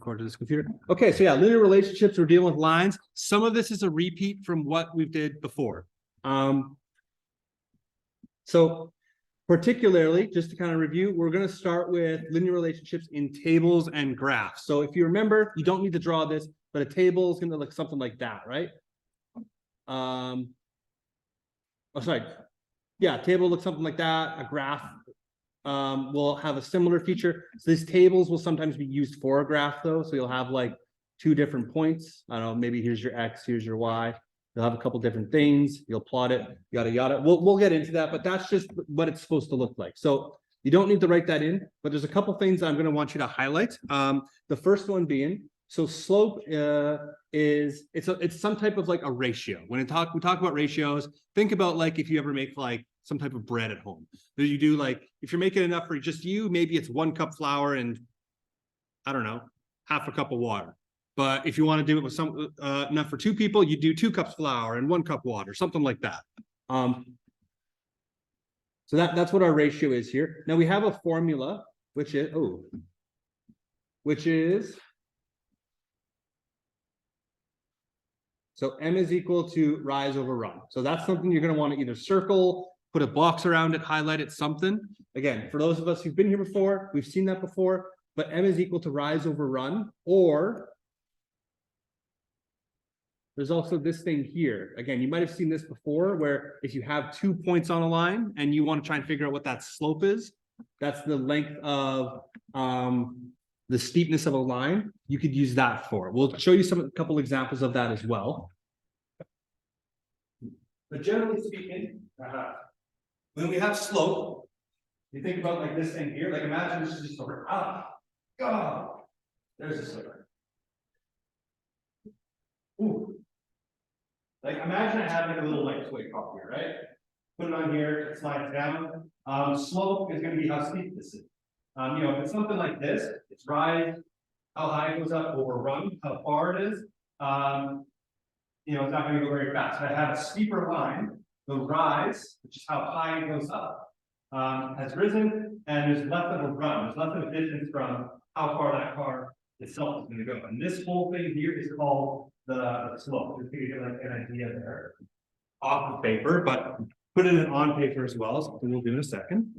according to this computer. Okay, so yeah, linear relationships, we're dealing with lines. Some of this is a repeat from what we did before. So particularly, just to kind of review, we're going to start with linear relationships in tables and graphs. So if you remember, you don't need to draw this, but a table is going to look something like that, right? Oh, sorry. Yeah, table looks something like that. A graph will have a similar feature. So these tables will sometimes be used for a graph though. So you'll have like two different points. I don't know, maybe here's your X, here's your Y. You'll have a couple different things. You'll plot it, yada, yada. We'll get into that, but that's just what it's supposed to look like. So you don't need to write that in, but there's a couple things I'm going to want you to highlight. The first one being, so slope it's some type of like a ratio. When we talk about ratios, think about like if you ever make like some type of bread at home. That you do like, if you're making enough for just you, maybe it's 1 cup flour and I don't know, half a cup of water. But if you want to do it with some enough for 2 people, you do 2 cups flour and 1 cup water, something like that. So that's what our ratio is here. Now we have a formula, which is so m is equal to rise over run. So that's something you're going to want to either circle, put a box around it, highlight it, something. Again, for those of us who've been here before, we've seen that before, but m is equal to rise over run, or there's also this thing here. Again, you might have seen this before, where if you have 2 points on a line and you want to try and figure out what that slope is, that's the length of the steepness of a line. You could use that for it. We'll show you a couple examples of that as well. But generally speaking, when we have slope, you think about like this thing here. Like imagine this is just over there's a sliver. Ooh. Like imagine I have like a little like toy car here, right? Put it on here, it slides down. Slope is going to be how steep this is. If it's something like this, it's rise, how high it goes up, over run, how far it is. It's not going to go very fast. If I have a steeper line, the rise, which is how high it goes up, has risen, and there's less of a run. There's less of a distance from how far that car itself is going to go. And this whole thing here is called the slope. Just to give you like an idea there off of paper, but put it on paper as well. Something we'll do in a second.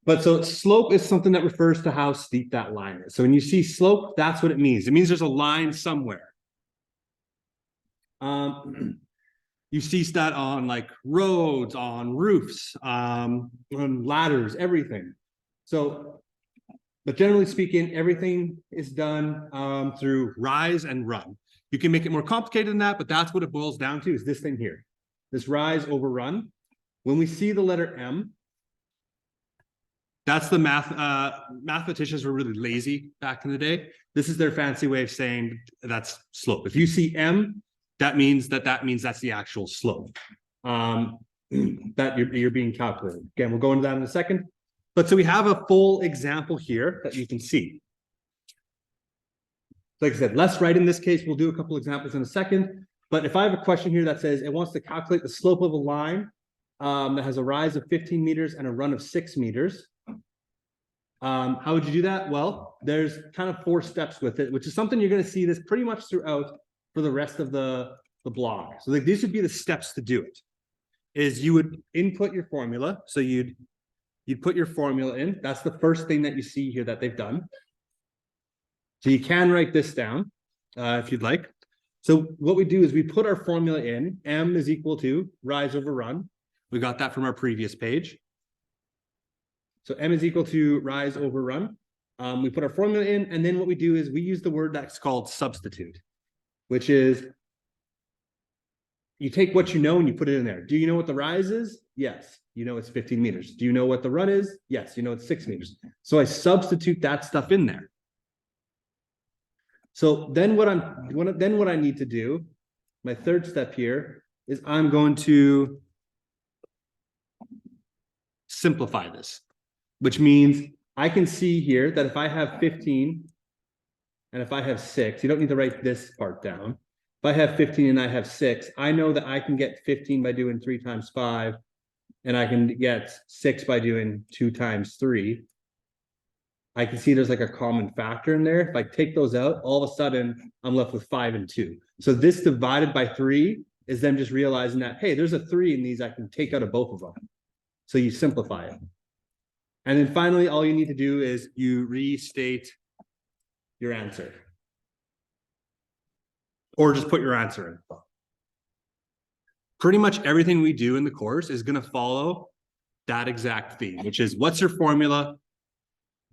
But so slope is something that refers to how steep that line is. So when you see slope, that's what it means. It means there's a line somewhere. You see that on like roads, on roofs, on ladders, everything. So, but generally speaking, everything is done through rise and run. You can make it more complicated than that, but that's what it boils down to, is this thing here, this rise over run. When we see the letter M, that's the mathematicians were really lazy back in the day. This is their fancy way of saying that's slope. If you see M, that means that's the actual slope that you're being calculated. Again, we'll go into that in a second. But so we have a full example here that you can see. Like I said, less right in this case. We'll do a couple examples in a second. But if I have a question here that says it wants to calculate the slope of a line that has a rise of 15 meters and a run of 6 meters, how would you do that? Well, there's kind of 4 steps with it, which is something you're going to see this pretty much throughout for the rest of the blog. So like these would be the steps to do it. Is you would input your formula. So you'd put your formula in. That's the first thing that you see here that they've done. So you can write this down if you'd like. So what we do is we put our formula in. M is equal to rise over run. We got that from our previous page. So M is equal to rise over run. We put our formula in, and then what we do is we use the word that's called substitute, which is you take what you know and you put it in there. Do you know what the rise is? Yes. You know it's 15 meters. Do you know what the run is? Yes. You know it's 6 meters. So I substitute that stuff in there. So then what I need to do, my third step here, is I'm going to simplify this, which means I can see here that if I have 15 and if I have 6, you don't need to write this part down. If I have 15 and I have 6, I know that I can get 15 by doing 3 times 5, and I can get 6 by doing 2 times 3. I can see there's like a common factor in there. If I take those out, all of a sudden I'm left with 5 and 2. So this divided by 3 is them just realizing that, hey, there's a 3 in these I can take out of both of them. So you simplify it. And then finally, all you need to do is you restate your answer. Or just put your answer in. Pretty much everything we do in the course is going to follow that exact theme, which is what's your formula?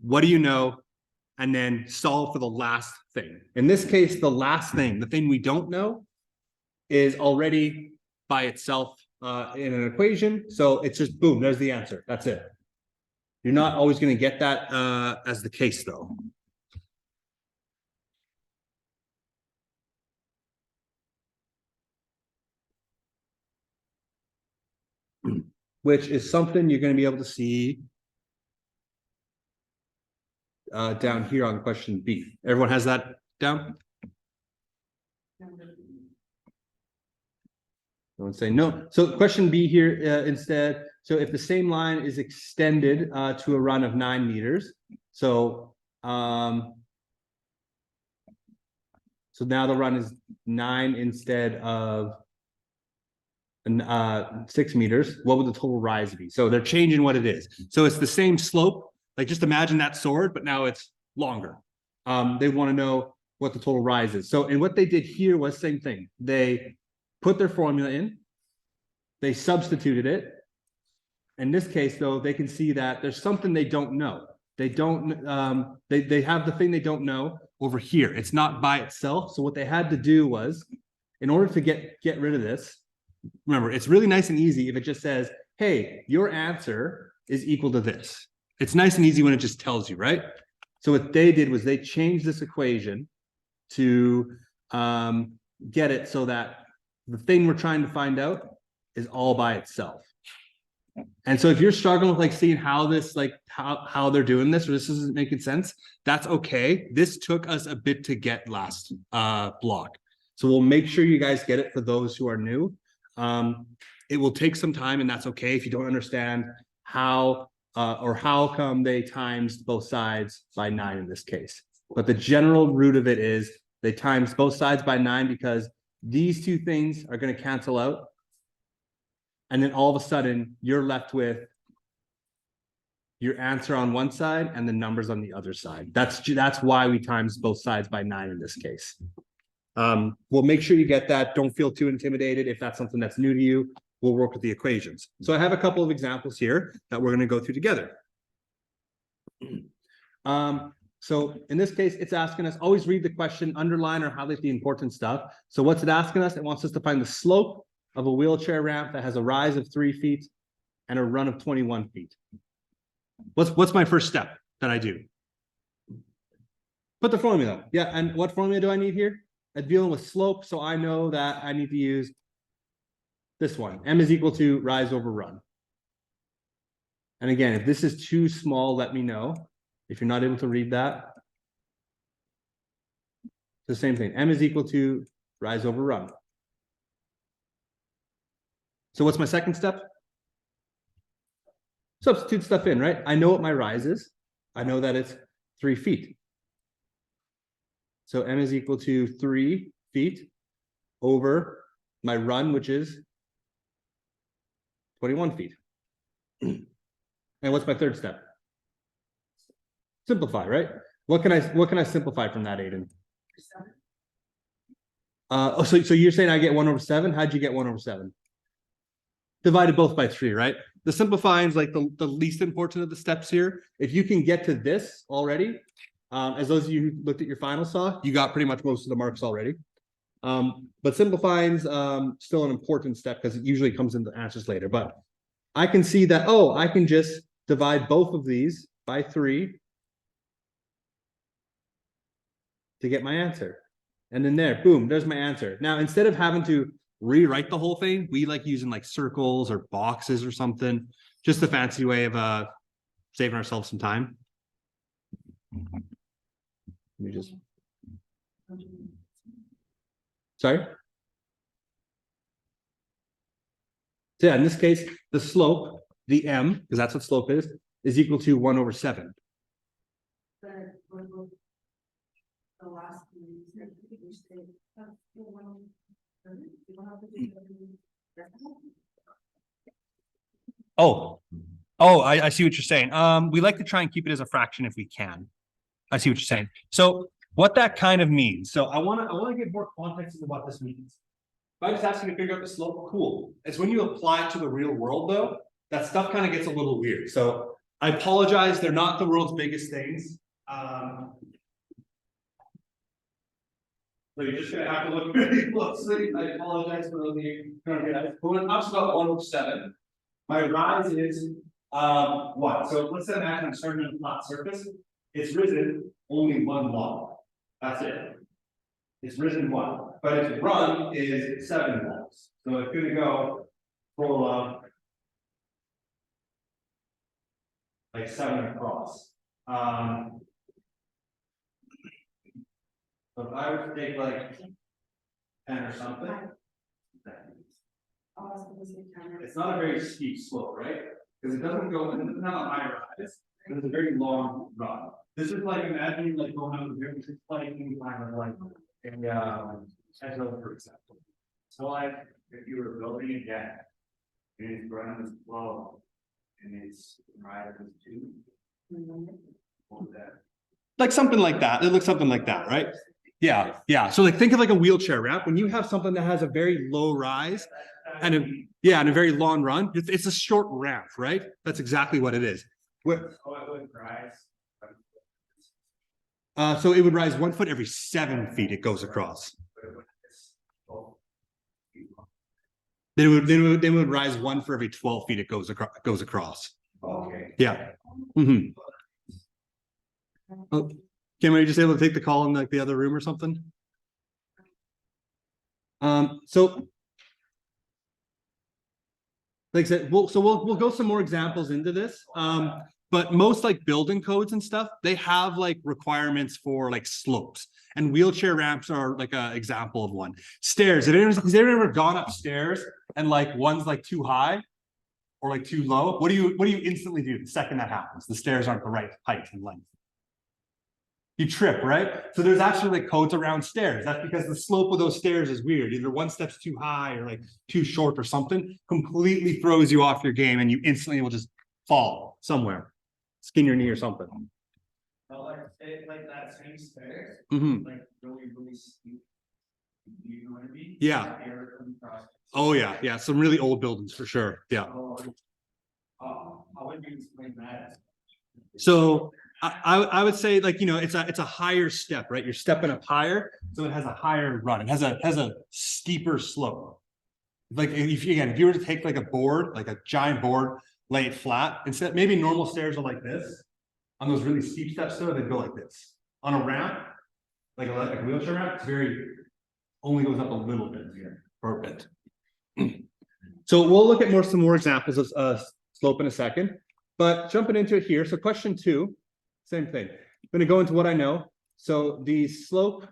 What do you know? And then solve for the last thing. In this case, the last thing, the thing we don't know, is already by itself in an equation. So it's just boom, there's the answer. That's it. You're not always going to get that as the case, though. Which is something you're going to be able to see down here on question B. Everyone has that down? No one say no. So question B here instead. So if the same line is extended to a run of 9 meters, so now the run is 9 instead of 6 meters, what would the total rise be? So they're changing what it is. So it's the same slope. Like just imagine that sword, but now it's longer. They want to know what the total rise is. So, and what they did here was same thing. They put their formula in, they substituted it. In this case, though, they can see that there's something they don't know. They don't, they have the thing they don't know over here. It's not by itself. So what they had to do was, in order to get rid of this, remember, it's really nice and easy if it just says, hey, your answer is equal to this. It's nice and easy when it just tells you, right? So what they did was they changed this equation to get it so that the thing we're trying to find out is all by itself. And so if you're struggling with like seeing how this, like how they're doing this, or this isn't making sense, that's okay. This took us a bit to get last block. So we'll make sure you guys get it for those who are new. It will take some time, and that's okay if you don't understand how or how come they times both sides by 9 in this case. But the general root of it is they times both sides by 9 because these two things are going to cancel out. And then all of a sudden you're left with your answer on one side and the numbers on the other side. That's why we times both sides by 9 in this case. We'll make sure you get that. Don't feel too intimidated. If that's something that's new to you, we'll work with the equations. So I have a couple of examples here that we're going to go through together. So in this case, it's asking us, always read the question, underline or highlight the important stuff. So what's it asking us? It wants us to find the slope of a wheelchair ramp that has a rise of 3 feet and a run of 21 feet. What's my first step that I do? Put the formula. Yeah, and what formula do I need here? I'm dealing with slope, so I know that I need to use this one. M is equal to rise over run. And again, if this is too small, let me know. If you're not able to read that, the same thing. M is equal to rise over run. So what's my second step? Substitute stuff in, right? I know what my rise is. I know that it's 3 feet. So M is equal to 3 feet over my run, which is 21 feet. And what's my third step? Simplify, right? What can I simplify from that, Aiden? So you're saying I get 1 over 7? How'd you get 1 over 7? Divided both by 3, right? The simplifying is like the least important of the steps here. If you can get to this already, as those of you who looked at your final saw, you got pretty much most of the marks already. But simplifying's still an important step because it usually comes in the answers later. But I can see that, oh, I can just divide both of these by 3 to get my answer. And then there, boom, there's my answer. Now, instead of having to rewrite the whole thing, we like using like circles or boxes or something. Just a fancy way of saving ourselves some time. Let me just... Sorry? So yeah, in this case, the slope, the M, because that's what slope is equal to 1 over 7. The last one, I see what you're saying. We like to try and keep it as a fraction if we can. I see what you're saying. So what that kind of means. So I want to give more context into what this means. If I just ask you to figure out the slope, cool. It's when you apply it to the real world, though, that stuff kind of gets a little weird. So I apologize, they're not the world's biggest things. So you're just gonna have to look very closely. I apologize for those of you who don't get it. But when it comes to about 107, my rise is what? So let's say imagine I'm starting on a flat surface. It's risen only one block. That's it. It's risen one. But its run is 7 blocks. So it's gonna go for like 7 across. So if I were to take like 10 or something, it's not a very steep slope, right? Because it doesn't have a high rise, but it's a very long run. This is like imagining like going out the very like for example. So like if you were building again, and its ground is low, and its rise is 2, what would that? Like something like that. It looks something like that, right? Yeah, yeah. So like think of like a wheelchair ramp. When you have something that has a very low rise and a very long run, it's a short ramp, right? That's exactly what it is. Oh, it would rise. So it would rise 1 foot every 7 feet it goes across. Then it would rise 1 for every 12 feet it goes across. Okay. Yeah. Mm-hmm. Oh, Kim, are you just able to take the call in like the other room or something? So like I said, we'll go some more examples into this. But most like building codes and stuff, they have like requirements for like slopes, and wheelchair ramps are like an example of one. Stairs. Has anyone ever gone upstairs and like one's like too high or like too low? What do you instantly do the second that happens? The stairs aren't the right height and length. You trip, right? So there's actually like codes around stairs. That's because the slope of those stairs is weird. Either one step's too high or like too short or something, completely throws you off your game and you instantly will just fall somewhere, skin your knee or something. But like that same stairs, Mm-hmm. like really steep. You know what I mean? Yeah. Oh yeah, yeah. Some really old buildings for sure. Yeah. How would you explain that? So I would say like, you know, it's a higher step, right? You're stepping up higher, so it has a higher run. It has a steeper slope. Like if you were to take like a board, like a giant board, lay it flat, instead maybe normal stairs are like this. On those really steep steps though, they go like this. On a ramp, like a wheelchair ramp, it's only goes up a little bit here for a bit. So we'll look at some more examples of slope in a second, but jumping into it here. So question 2, same thing. I'm going to go into what I know. So the slope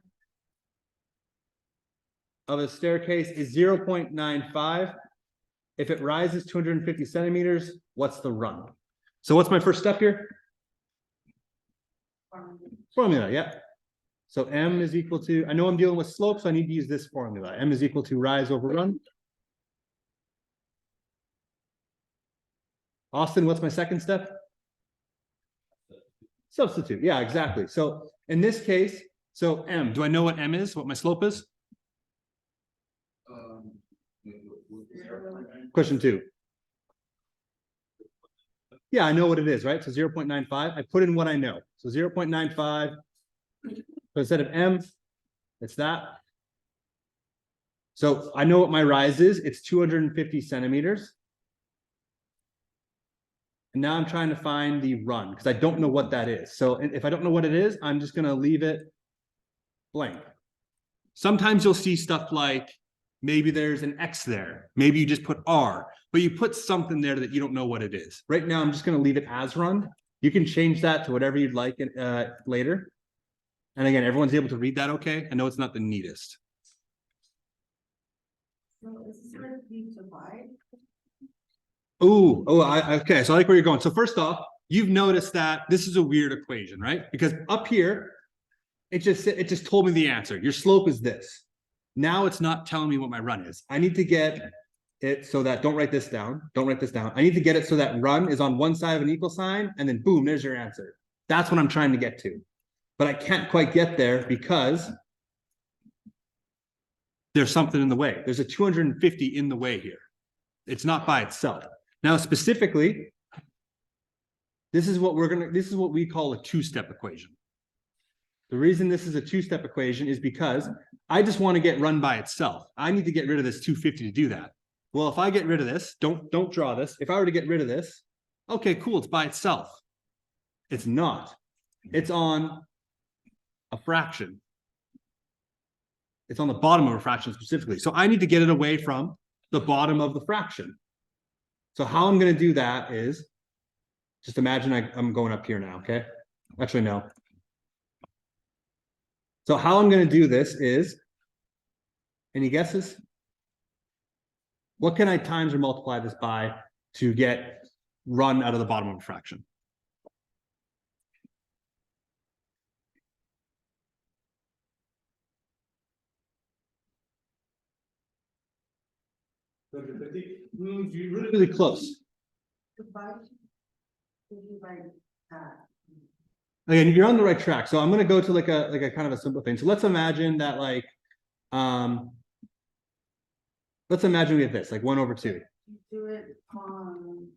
of a staircase is 0.95. If it rises 250 centimeters, what's the run? So what's my first step here? Formula, yeah. So M is equal to, I know I'm dealing with slope, so I need to use this formula. M is equal to rise over run. Austin, what's my second step? Substitute. Yeah, exactly. So in this case, so M, do I know what M is? What my slope is? Question 2. Yeah, I know what it is, right? So 0.95. I put in what I know. So 0.95. So instead of M, it's that. So I know what my rise is. It's 250 centimeters. And now I'm trying to find the run because I don't know what that is. So if I don't know what it is, I'm just going to leave it blank. Sometimes you'll see stuff like maybe there's an X there. Maybe you just put R, but you put something there that you don't know what it is. Right now, I'm just going to leave it as run. You can change that to whatever you'd like later. And again, everyone's able to read that okay? I know it's not the neatest. So is this like need to buy? Okay, so I like where you're going. So first off, you've noticed that this is a weird equation, right? Because up here, it just told me the answer. Your slope is this. Now it's not telling me what my run is. I need to get it so that, don't write this down. Don't write this down. I need to get it so that run is on one side of an equal sign, and then boom, there's your answer. That's what I'm trying to get to. But I can't quite get there because there's something in the way. There's a 250 in the way here. It's not by itself. Now, specifically, this is what we call a two-step equation. The reason this is a two-step equation is because I just want to get run by itself. I need to get rid of this 250 to do that. Well, if I get rid of this, don't draw this. If I were to get rid of this, okay, cool, it's by itself. It's not. It's on a fraction. It's on the bottom of a fraction specifically. So I need to get it away from the bottom of the fraction. So how I'm going to do that is, just imagine I'm going up here now, okay? Actually, no. So how I'm going to do this is, any guesses? What can I times or multiply this by to get run out of the bottom of a fraction? You're really close. Again, you're on the right track. So I'm going to go to like a kind of a simple thing. So let's imagine that let's imagine we have this, like 1/2. You do it on.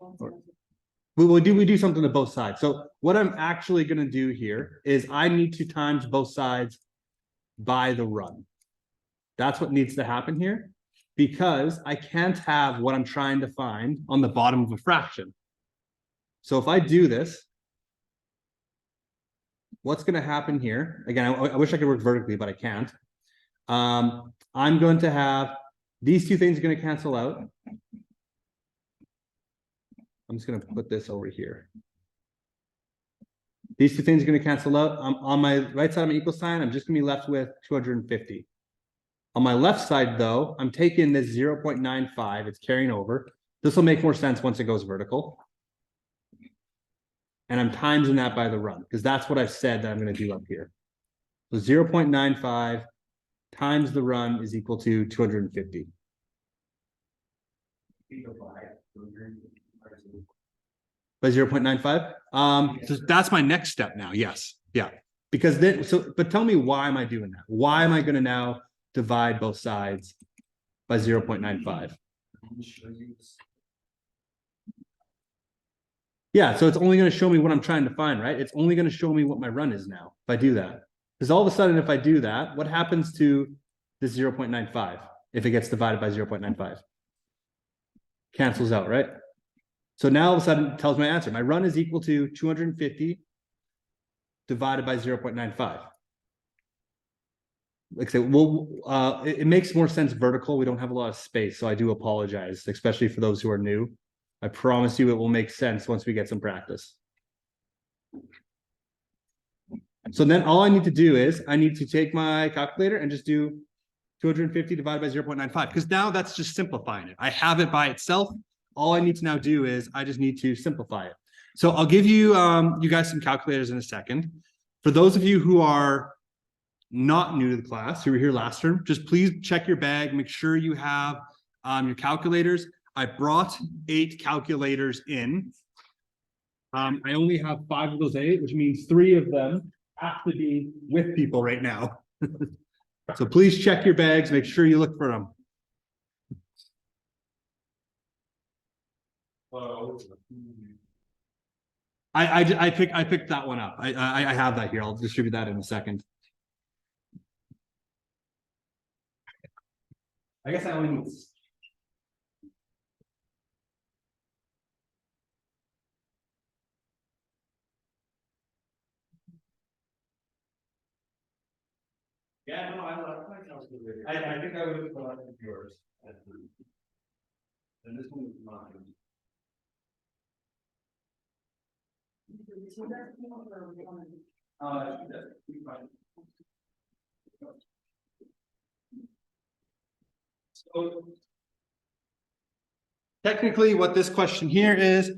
We do something to both sides. So what I'm actually going to do here is I need to times both sides by the run. That's what needs to happen here, because I can't have what I'm trying to find on the bottom of a fraction. So if I do this, what's going to happen here? Again, I wish I could work vertically, but I can't. I'm going to have these two things are going to cancel out. I'm just going to put this over here. These two things are going to cancel out. On my right side of my equal sign, I'm just going to be left with 250. On my left side, though, I'm taking this 0.95. It's carrying over. This will make more sense once it goes vertical. And I'm timesing that by the run, because that's what I said that I'm going to do up here. So 0.95 times the run is equal to 250. By 0.95. So that's my next step now. Yes. Yeah. Because then, but tell me, why am I doing that? Why am I going to now divide both sides by 0.95? Yeah, so it's only going to show me what I'm trying to find, right? It's only going to show me what my run is now if I do that. Because all of a sudden, if I do that, what happens to this 0.95 if it gets divided by 0.95? Cancels out, right? So now all of a sudden it tells my answer. My run is equal to 250 divided by 0.95. Like I said, well, it makes more sense vertical. We don't have a lot of space, so I do apologize, especially for those who are new. I promise you it will make sense once we get some practice. So then all I need to do is I need to take my calculator and just do 250 divided by 0.95, because now that's just simplifying it. I have it by itself. All I need to now do is I just need to simplify it. So I'll give you you guys some calculators in a second. For those of you who are not new to the class, who were here last term, just please check your bag, make sure you have your calculators. I brought 8 calculators in. I only have 5 of those 8, which means 3 of them have to be with people right now. So please check your bags, make sure you look for them. I picked that one up. I have that here. I'll distribute that in a second. I guess I only need. Yeah, no, I like calculator. I think I would have collected yours. And this one is mine. So technically, what this question here is,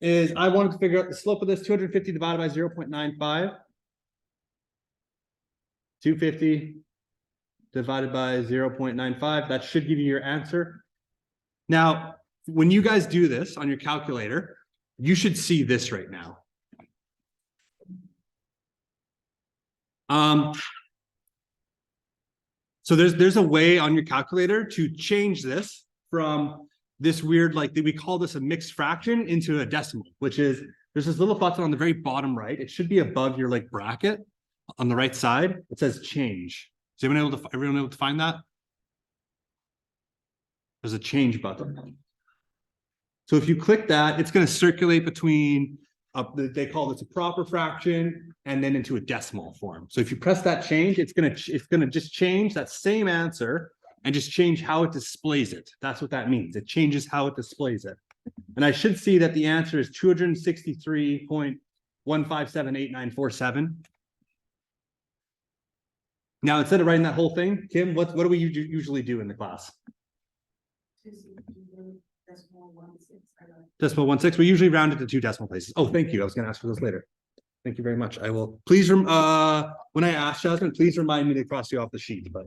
is I wanted to figure out the slope of this 250 divided by 0.95. 250 divided by 0.95. That should give you your answer. Now, when you guys do this on your calculator, you should see this right now. So there's a way on your calculator to change this from this weird, like we call this a mixed fraction into a decimal, which is there's this little button on the very bottom right. It should be above your like bracket on the right side. It says change. Is everyone able to find that? There's a change button. So if you click that, it's going to circulate between they call this a proper fraction and then into a decimal form. So if you press that change, it's gonna just change that same answer and just change how it displays it. That's what that means. It changes how it displays it. And I should see that the answer is 263.1578947. Now, instead of writing that whole thing, Kim, what do we usually do in the class? Decimal 1/6. We usually round it to 2 decimal places. Oh, thank you. I was going to ask for those later. Thank you very much. I will please when I ask Jasmine, please remind me to cross you off the sheet. But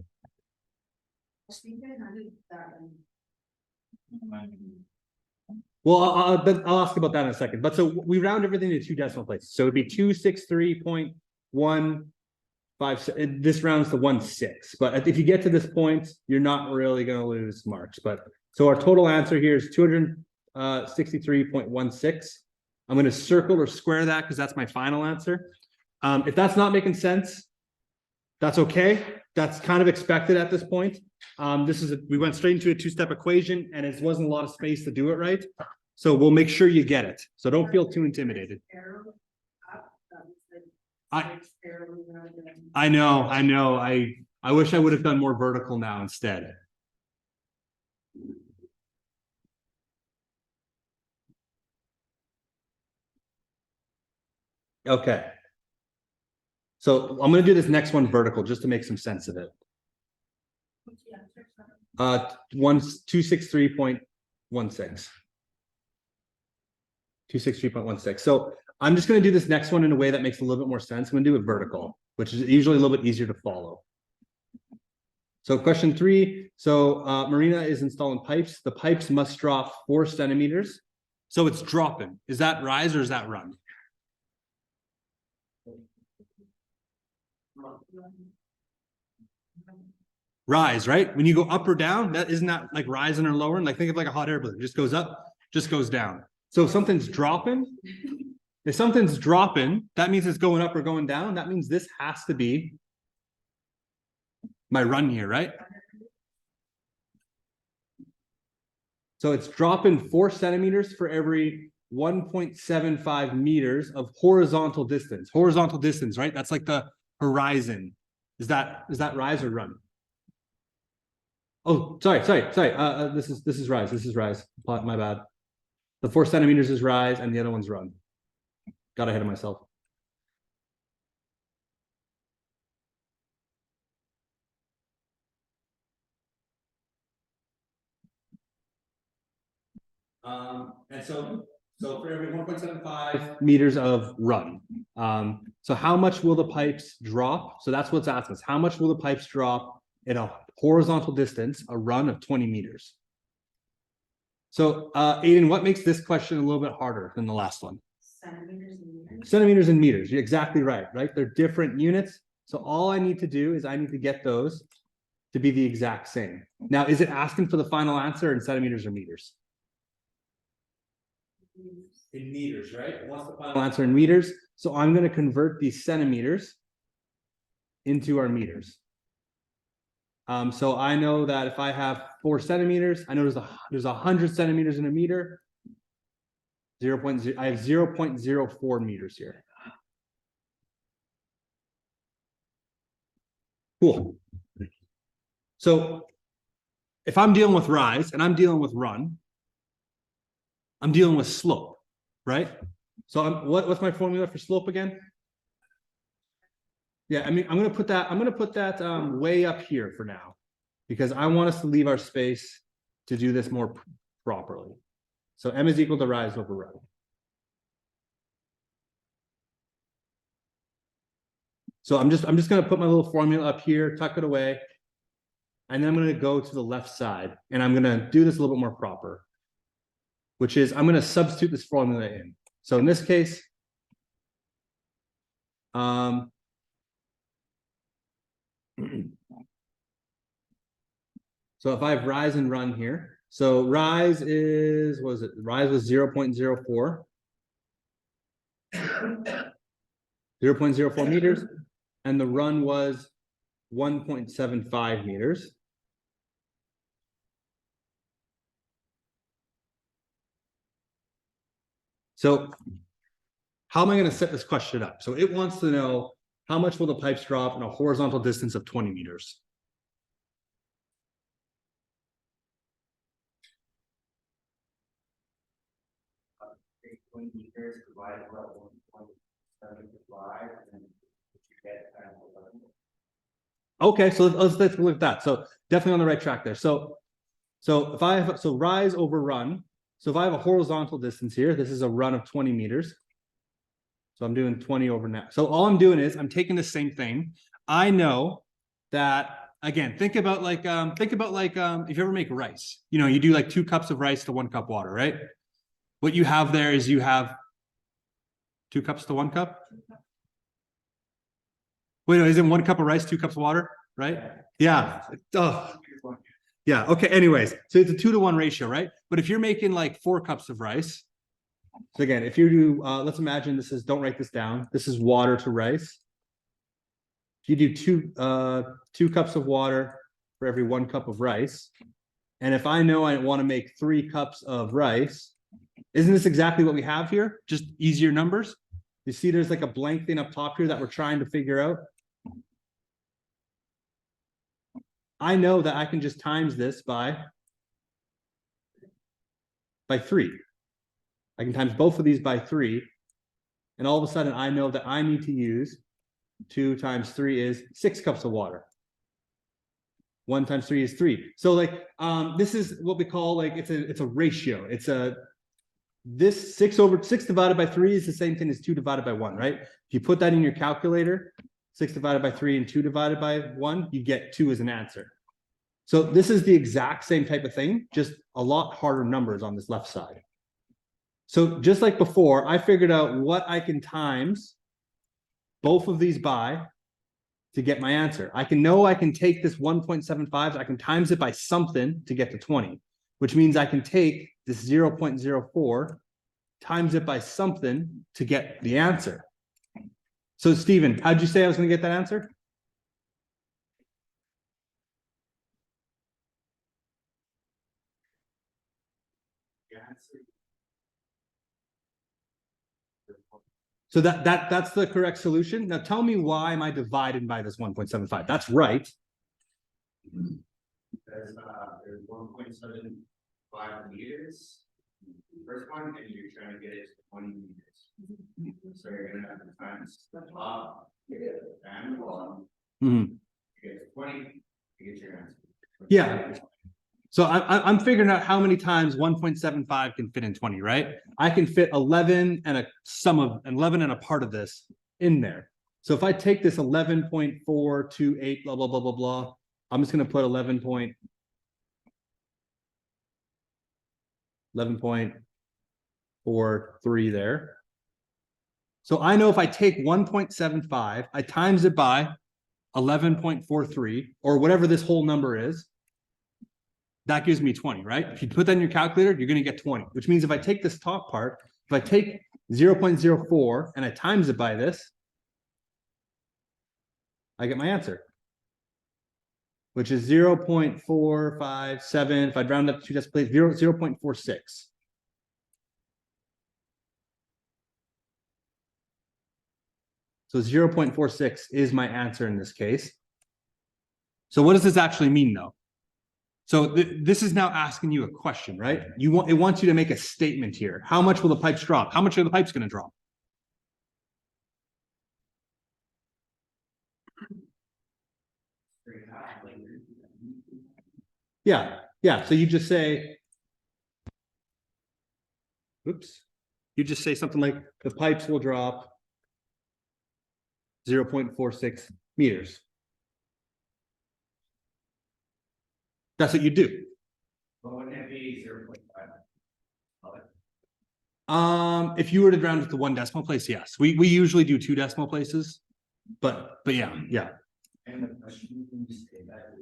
well, I'll ask about that in a second. But so we round everything to 2 decimal places. So it'd be 263.156. This rounds to 1/6. But if you get to this point, you're not really going to lose marks. But so our total answer here is 263.16. I'm going to circle or square that because that's my final answer. If that's not making sense, that's okay. That's kind of expected at this point. We went straight into a 2-step equation and it wasn't a lot of space to do it right. So we'll make sure you get it. So don't feel too intimidated. I know. I wish I would have done more vertical now instead. Okay. So I'm going to do this next one vertical just to make some sense of it. 263.16. 263.16. So I'm just going to do this next one in a way that makes a little bit more sense. I'm going to do it vertical, which is usually a little bit easier to follow. So question 3. So Marina is installing pipes. The pipes must drop 4 centimeters. So it's dropping. Is that rise or is that run? Rise, right? When you go up or down, that isn't that like rising or lowering? Like think of like a hot air balloon. It just goes up, just goes down. So if something's dropping, that means it's going up or going down. That means this has to be my run here, right? So it's dropping 4 centimeters for every 1.75 meters of horizontal distance. Horizontal distance, right? That's like the horizon. Is that rise or run? Oh, sorry. This is rise. This is rise. My bad. The 4 centimeters is rise and the other one's run. Got ahead of myself. And so for every 1.75 meters of run, so how much will the pipes drop? So that's what's asking us. How much will the pipes drop in a horizontal distance, a run of 20 meters? So Aiden, what makes this question a little bit harder than the last one? Centimeters and meters. Centimeters and meters. You're exactly right? They're different units. So all I need to do is I need to get those to be the exact same. Now, is it asking for the final answer in centimeters or meters? In meters, right? What's the final answer in meters? So I'm going to convert these centimeters into our meters. So I know that if I have 4 centimeters, I know there's 100 centimeters in a meter. I have 0.04 meters here. Cool. So if I'm dealing with rise and I'm dealing with run, I'm dealing with slope, right? So what's my formula for slope again? Yeah, I mean, I'm gonna put that way up here for now, because I want us to leave our space to do this more properly. So M is equal to rise over run. So I'm just gonna put my little formula up here, tuck it away. And then I'm gonna go to the left side and I'm gonna do this a little bit more proper. Which is I'm gonna substitute this formula in. So in this case. So if I have rise and run here, so rise is, what was it? Rise was 0.04. 0.04 meters, and the run was 1.75 meters. So how am I going to set this question up? So it wants to know how much will the pipes drop in a horizontal distance of 20 meters? Take 20 meters divided by 1.75 and you get kind of 11. Okay, so let's look at that. So definitely on the right track there. So if I have, so rise over run. So if I have a horizontal distance here, this is a run of 20 meters. So I'm doing 20 over now. So all I'm doing is I'm taking the same thing. I know that, again, think about like if you ever make rice, you know, you do like 2 cups of rice to 1 cup water, right? What you have there is you have 2 cups to 1 cup. Wait, no, isn't 1 cup of rice 2 cups of water, right? Yeah. Oh. Yeah. Okay. Anyways, so it's a 2-to-1 ratio, right? But if you're making like 4 cups of rice, so again, if you do, let's imagine this is, don't write this down. This is water to rice. If you do 2 cups of water for every 1 cup of rice, and if I know I want to make 3 cups of rice, isn't this exactly what we have here? Just easier numbers. You see, there's like a blank thing up top here that we're trying to figure out. I know that I can just times this by 3. I can times both of these by 3. And all of a sudden I know that I need to use 2 times 3 is 6 cups of water. 1 times 3 is 3. So like, this is what we call like, it's a ratio. It's this 6 divided by 3 is the same thing as 2 divided by 1, right? If you put that in your calculator, 6 divided by 3 and 2 divided by 1, you get 2 as an answer. So this is the exact same type of thing, just a lot harder numbers on this left side. So just like before, I figured out what I can times both of these by to get my answer. I can take this 1.75, I can times it by something to get to 20, which means I can take this 0.04, times it by something to get the answer. So Stephen, how'd you say I was going to get that answer? So that's the correct solution. Now tell me, why am I divided by this 1.75? That's right. There's 1.75 meters. First one, and you're trying to get it to 20 meters. So you're gonna have to times the top and the bottom. Mm-hmm. You get 20, you get your answer. Yeah. So I'm figuring out how many times 1.75 can fit in 20, right? I can fit 11 and a part of this in there. So if I take this 11.428, blah, blah, blah, blah, blah, I'm just going to put 11.43 there. So I know if I take 1.75, I times it by 11.43 or whatever this whole number is. That gives me 20, right? If you put that in your calculator, you're going to get 20, which means if I take this top part, if I take 0.04 and I times it by this, I get my answer, which is 0.457. If I round up to 2 decimal places, 0.46. So 0.46 is my answer in this case. So what does this actually mean though? So this is now asking you a question, right? It wants you to make a statement here. How much will the pipes drop? How much are the pipes going to drop? Yeah. So you just say, oops. You just say something like the pipes will drop 0.46 meters. That's what you do. But wouldn't it be 0.5? If you were to round it to one decimal place, yes. We usually do 2 decimal places, but yeah. And the question, you can just say that.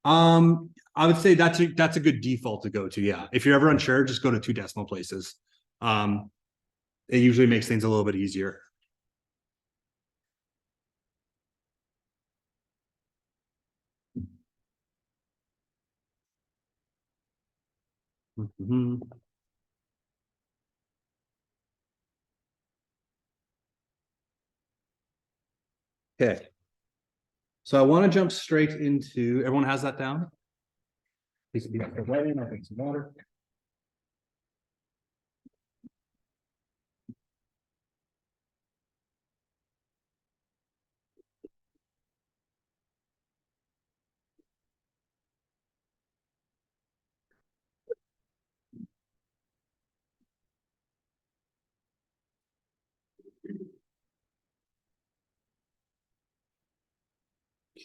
I would say that's a good default to go to. Yeah, if you're ever unsure, just go to 2 decimal places. It usually makes things a little bit easier. Mhm. Okay. So I want to jump straight into, everyone has that down? Please be up for writing, I'll drink some water.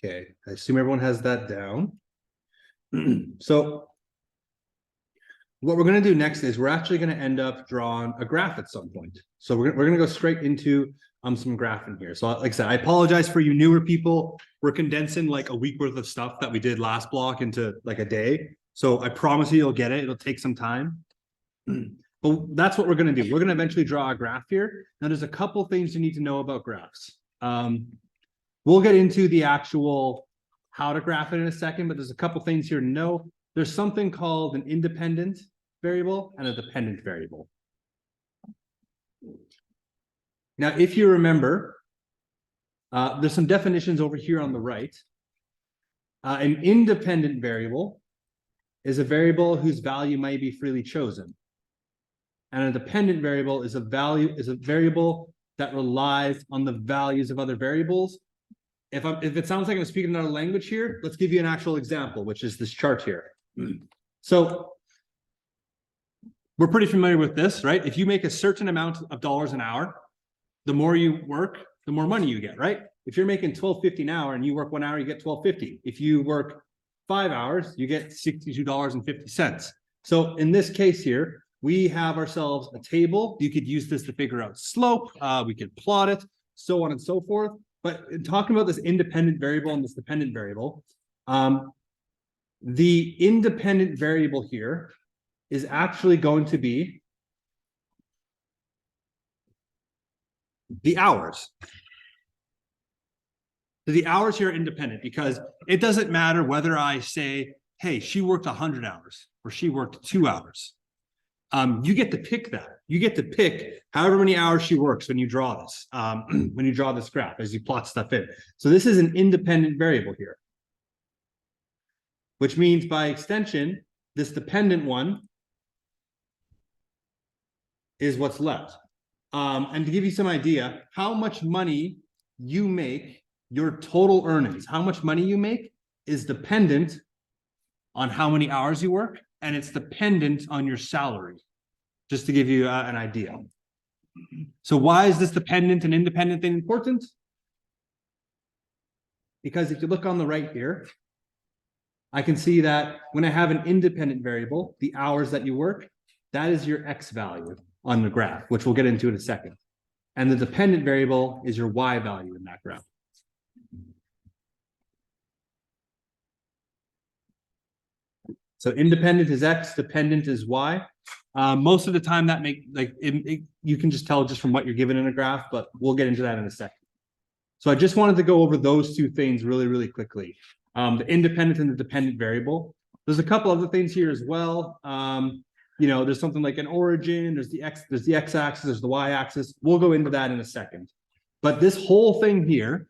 Okay, I assume everyone has that down. So what we're going to do next is we're actually going to end up drawing a graph at some point. So we're going to go straight into some graphing here. So like I said, I apologize for you newer people. We're condensing like a week worth of stuff that we did last block into like a day. So I promise you, you'll get it. It'll take some time. But that's what we're going to do. We're going to eventually draw a graph here. Now, there's a couple things you need to know about graphs. We'll get into the actual how to graph it in a second, but there's a couple things here to know. There's something called an independent variable and a dependent variable. Now, if you remember, there's some definitions over here on the right. An independent variable is a variable whose value may be freely chosen. And a dependent variable is a variable that relies on the values of other variables. If it sounds like I'm speaking another language here, let's give you an actual example, which is this chart here. So we're pretty familiar with this, right? If you make a certain amount of dollars an hour, the more you work, the more money you get, right? If you're making $12.50 an hour and you work 1 hour, you get $12.50. If you work 5 hours, you get $62.50. So in this case here, we have ourselves a table. You could use this to figure out slope. We could plot it, so on and so forth. But in talking about this independent variable and this dependent variable, the independent variable here is actually going to be the hours. So the hours here are independent because it doesn't matter whether I say, hey, she worked 100 hours or she worked 2 hours. You get to pick that. You get to pick however many hours she works when you draw this, when you draw this graph as you plot stuff in. So this is an independent variable here, which means by extension, this dependent one is what's left. And to give you some idea, how much money you make, your total earnings, how much money you make is dependent on how many hours you work, and it's dependent on your salary, just to give you an idea. So why is this dependent and independent thing important? Because if you look on the right here, I can see that when I have an independent variable, the hours that you work, that is your X value on the graph, which we'll get into in a second. And the dependent variable is your Y value in that graph. So independent is X, dependent is Y. Most of the time that you can just tell just from what you're given in a graph, but we'll get into that in a second. So I just wanted to go over those two things really, really quickly. The independent and the dependent variable. There's a couple other things here as well. You know, there's something like an origin, there's the X-axis, there's the Y-axis. We'll go into that in a second. But this whole thing here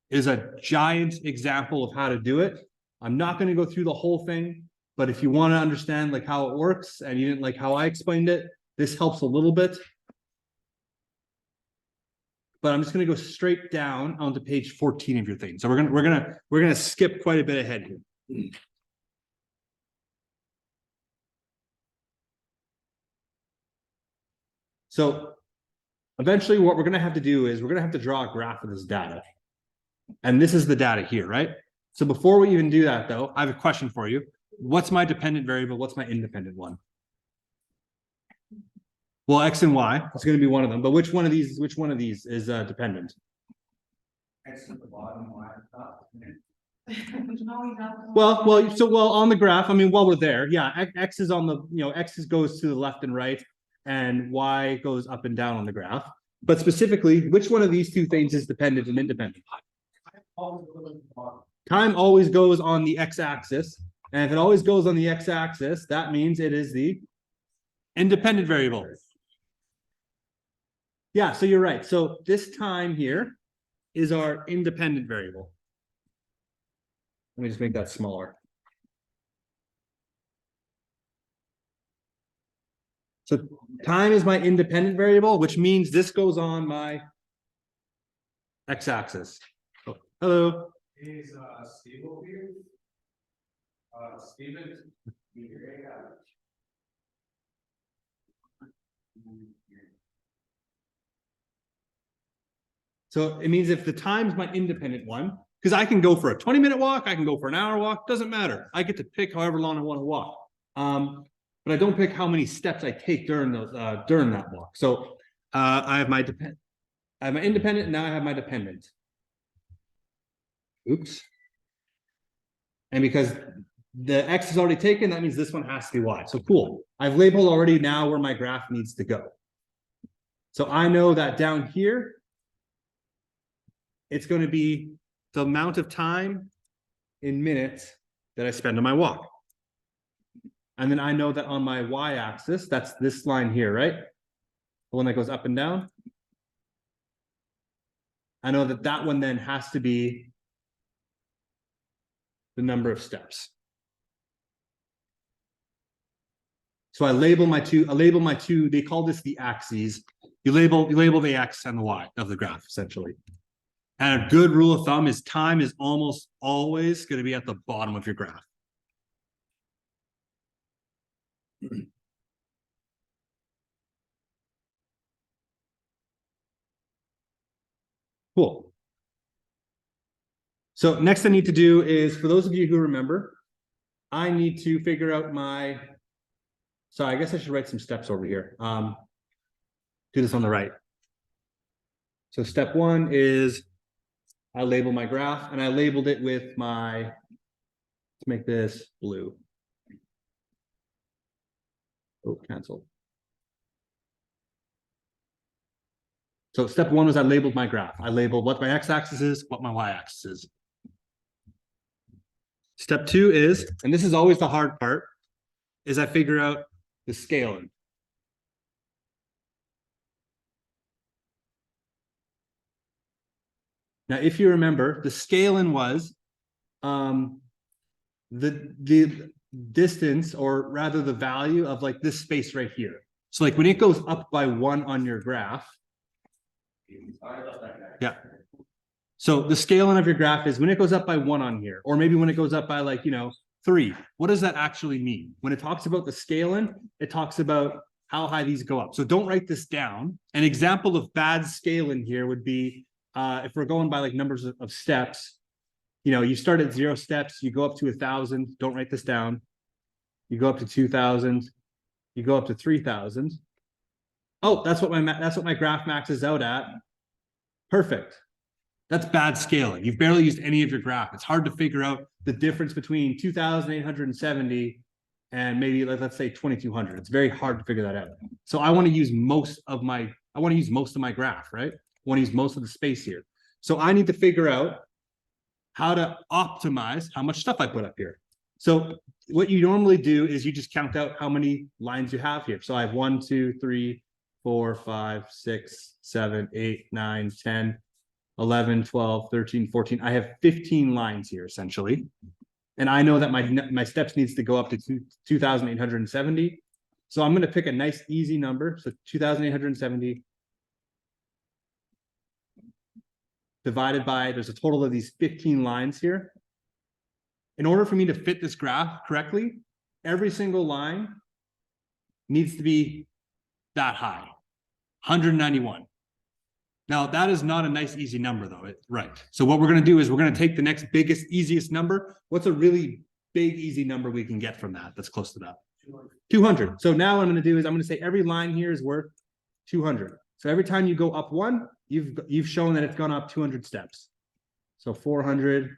is a giant example of how to do it. I'm not going to go through the whole thing, but if you want to understand like how it works and you didn't like how I explained it, this helps a little bit. But I'm just going to go straight down onto page 14 of your thing. So we're gonna skip quite a bit ahead here. So eventually what we're gonna have to do is we're gonna have to draw a graph of this data. And this is the data here, right? So before we even do that though, I have a question for you. What's my dependent variable? What's my independent one? Well, X and Y, it's gonna be one of them, but which one of these is dependent? X at the bottom, Y at the top. Well, on the graph, I mean, while we're there, yeah, X is on the, X goes to the left and right, and Y goes up and down on the graph. But specifically, which one of these two things is dependent and independent? Time always goes on the X-axis, and if it always goes on the X-axis, that means it is the independent variable. Yeah, so you're right. So this time here is our independent variable. Let me just make that smaller. So time is my independent variable, which means this goes on my X-axis. Oh, hello. Is Steve over here? Steven? So it means if the time's my independent one, because I can go for a 20-minute walk, I can go for an hour walk, doesn't matter. I get to pick however long I want to walk. But I don't pick how many steps I take during that walk. So I have my independent, and now I have my dependent. Oops. And because the X is already taken, that means this one has to be Y. So cool. I've labeled already now where my graph needs to go. So I know that down here, it's going to be the amount of time in minutes that I spend on my walk. And then I know that on my Y-axis, that's this line here, right? The one that goes up and down. I know that that one then has to be the number of steps. So I label my two, they call this the axes. You label the X and the Y of the graph, essentially. And a good rule of thumb is time is almost always going to be at the bottom of your graph. Cool. So next I need to do is, for those of you who remember, I need to figure out my, so I guess I should write some steps over here. Do this on the right. So step one is I label my graph, and I labeled it with my, let's make this blue. Oh, cancel. So step one was I labeled my graph. I labeled what my X-axis is, what my Y-axis is. Step two is, and this is always the hard part, is I figure out the scaling. Now, if you remember, the scaling was the distance, or rather the value of like this space right here. So like when it goes up by 1 on your graph. Yeah. So the scaling of your graph is when it goes up by 1 on here, or maybe when it goes up by like, 3. What does that actually mean? When it talks about the scaling, it talks about how high these go up. So don't write this down. An example of bad scaling here would be if we're going by like numbers of steps, you start at 0 steps, you go up to 1,000. Don't write this down. You go up to 2,000. You go up to 3,000. Oh, that's what my graph maxes out at. Perfect. That's bad scaling. You've barely used any of your graph. It's hard to figure out the difference between 2,870 and maybe let's say 2,200. It's very hard to figure that out. So I want to use most of my graph, right? I want to use most of the space here. So I need to figure out how to optimize how much stuff I put up here. So what you normally do is you just count out how many lines you have here. So I have 1, 2, 3, 4, 5, 6, 7, 8, 9, 10, 11, 12, 13, 14. I have 15 lines here essentially. And I know that my steps needs to go up to 2,870. So I'm going to pick a nice easy number. So 2,870 divided by, there's a total of these 15 lines here. In order for me to fit this graph correctly, every single line needs to be that high, 191. Now, that is not a nice, easy number though, right? So what we're gonna do is we're gonna take the next biggest, easiest number. What's a really big, easy number we can get from that? That's close to that. 200. So now what I'm gonna do is I'm gonna say every line here is worth 200. So every time you go up one, you've shown that it's gone up 200 steps. So 400.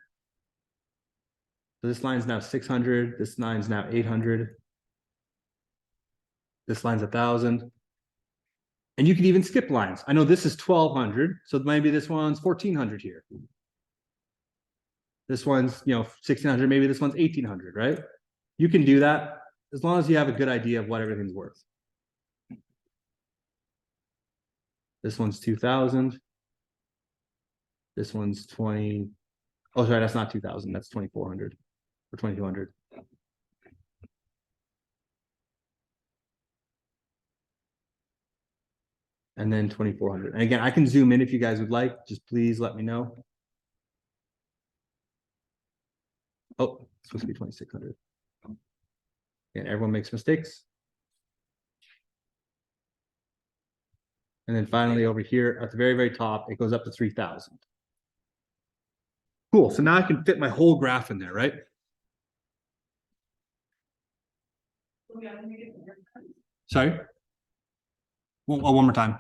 So this line's now 600. This line's now 800. This line's 1,000. And you can even skip lines. I know this is 1,200, so maybe this one's 1,400 here. This one's, 1,600, maybe this one's 1,800, right? You can do that as long as you have a good idea of what everything's worth. This one's 2,000. This one's 20. Oh, sorry, that's not 2,000. That's 2,400 or 2,200. And then 2,400. And again, I can zoom in if you guys would like. Just please let me know. Oh, it's supposed to be 2,600. And everyone makes mistakes. And then finally over here at the very, very top, it goes up to 3,000. Cool. So now I can fit my whole graph in there, right? Sorry. One more time.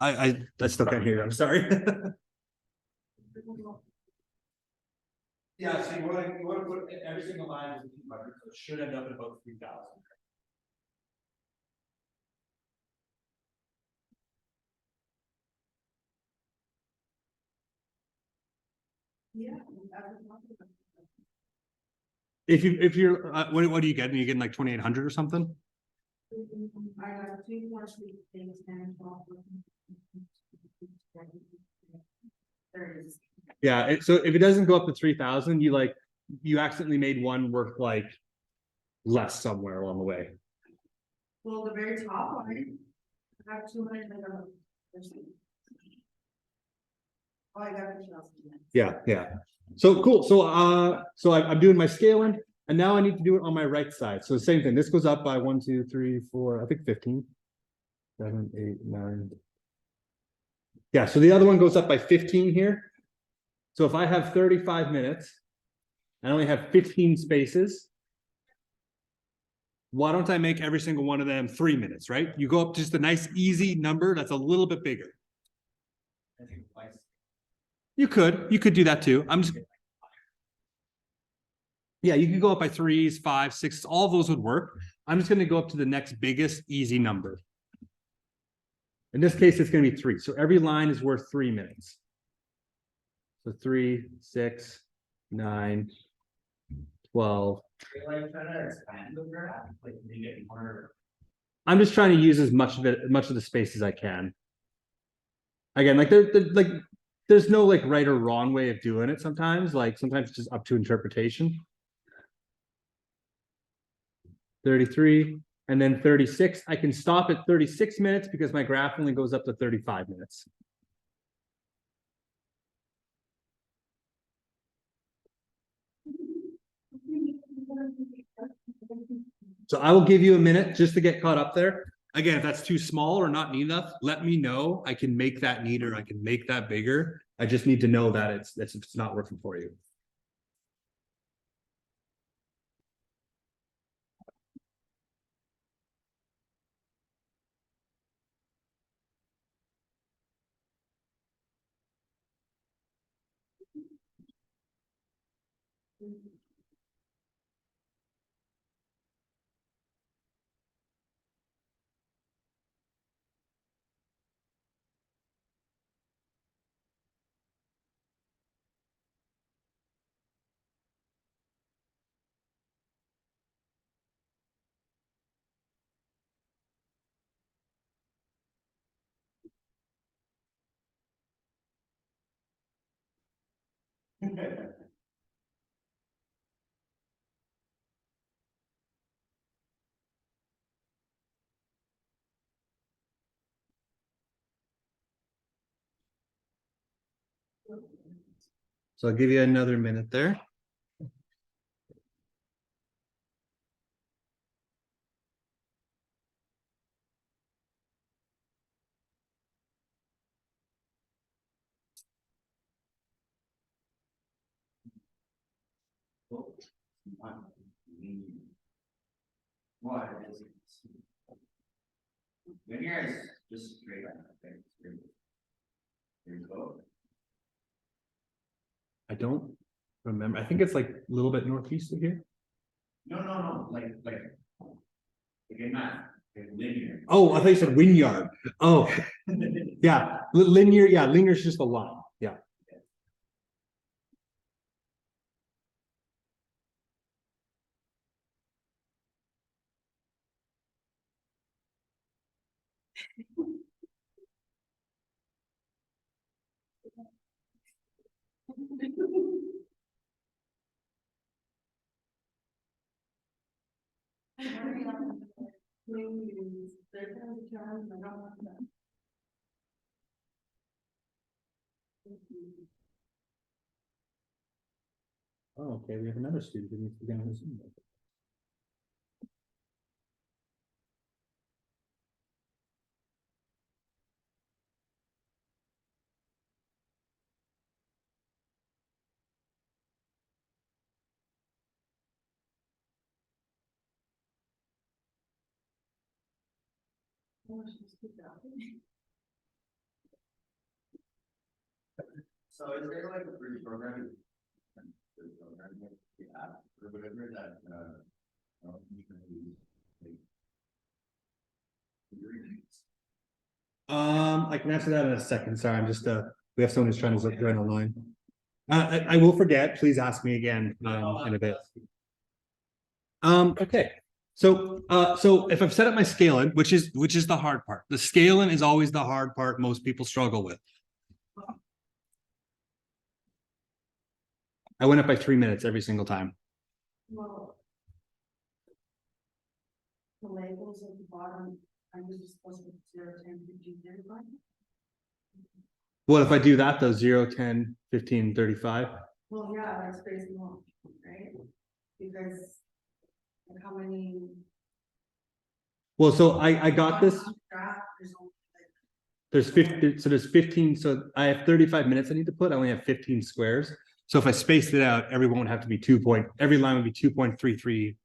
I still can't hear you. I'm sorry. Yeah, so you want to put every single line as a 200, so it should end up at about 3,000. Yeah. If you're what do you get? Are you getting like 2,800 or something? I got 2 more sweet things and 12. There it is. Yeah, so if it doesn't go up to 3,000, you accidentally made one worth like less somewhere along the way. Well, the very top line, I have 200 and oh, I got it. Yeah. So cool. So I'm doing my scaling, and now I need to do it on my right side. So the same thing. This goes up by 1, 2, 3, 4, I think 15. 7, 8, 9. Yeah, so the other one goes up by 15 here. So if I have 35 minutes, I only have 15 spaces. Why don't I make every single one of them 3 minutes, right? You go up to just a nice, easy number that's a little bit bigger. You could do that too. Yeah, you could go up by 3s, 5s, 6s, all of those would work. I'm just going to go up to the next biggest easy number. In this case, it's going to be 3. So every line is worth 3 minutes. So 3, 6, 9, 12. I'm just trying to use as much of the space as I can. Again, there's no right or wrong way of doing it sometimes. Sometimes it's just up to interpretation. 33 and then 36. I can stop at 36 minutes because my graph only goes up to 35 minutes. So I will give you a minute just to get caught up there. Again, if that's too small or not neat enough, let me know. I can make that neater. I can make that bigger. I just need to know that it's not working for you. So I'll give you another minute there. What is it? Linear is just straight line, I think. There you go. I don't remember. I think it's like a little bit northeast of here. No, like in math, like linear. Oh, I thought you said Wynyard. Oh, yeah, linear, yeah, linear is just a line, yeah. Oh, okay, we have another student who needs to get on this. So is there like a bridge program? Yeah, or whatever that, you can use, like. I can answer that in a second, sorry, I'm just, we have someone who's trying to join online. I will forget, please ask me again, in a bit. Okay, so if I've set up my scaling, which is the hard part, the scaling is always the hard part most people struggle with. I went up by 3 minutes every single time. Well. The labels at the bottom, I'm just supposed to put 0, 10, 15, 35. What if I do that though, 0, 10, 15, 35? Well, yeah, that's crazy long, right? Because. Like how many. Well, so I got this, Draft, there's only like. there's 50, so there's 15, so I have 35 minutes I need to put, I only have 15 squares. So if I spaced it out, every one would have to be every line would be 2.33.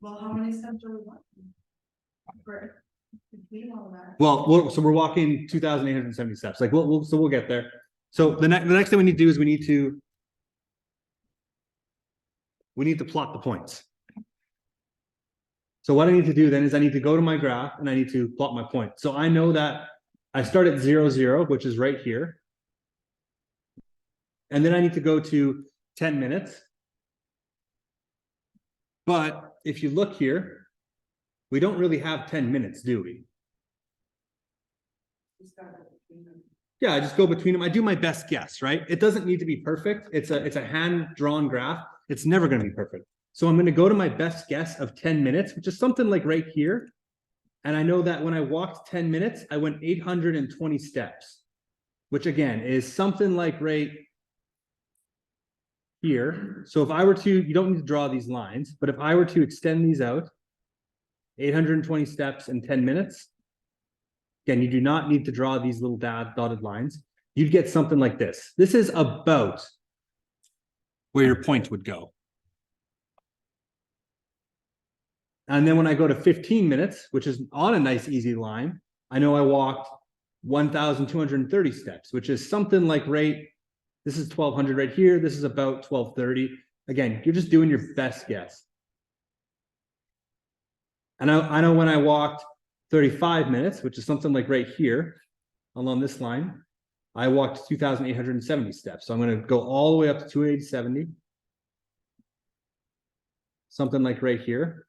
Well, how many steps are we walking? For. Between all that. Well, so we're walking 2,870 steps, like we'll get there. So the next thing we need to do is we need to plot the points. So what I need to do then is I need to go to my graph and I need to plot my point. So I know that I start at 0, 0, which is right here. And then I need to go to 10 minutes. But if you look here, we don't really have 10 minutes, do we? Just got it between them. Yeah, I just go between them. I do my best guess, right? It doesn't need to be perfect. It's a hand-drawn graph. It's never going to be perfect. So I'm going to go to my best guess of 10 minutes, which is something like right here. And I know that when I walked 10 minutes, I went 820 steps, which again is something like right here. So if I were to, you don't need to draw these lines, but if I were to extend these out, 820 steps in 10 minutes, again, you do not need to draw these little dotted lines. You'd get something like this. This is about where your point would go. And then when I go to 15 minutes, which is on a nice easy line, I know I walked 1,230 steps, which is something like this is 1,200 right here. This is about 1,230. Again, you're just doing your best guess. And I know when I walked 35 minutes, which is something like right here along this line, I walked 2,870 steps. So I'm going to go all the way up to 2,870. Something like right here.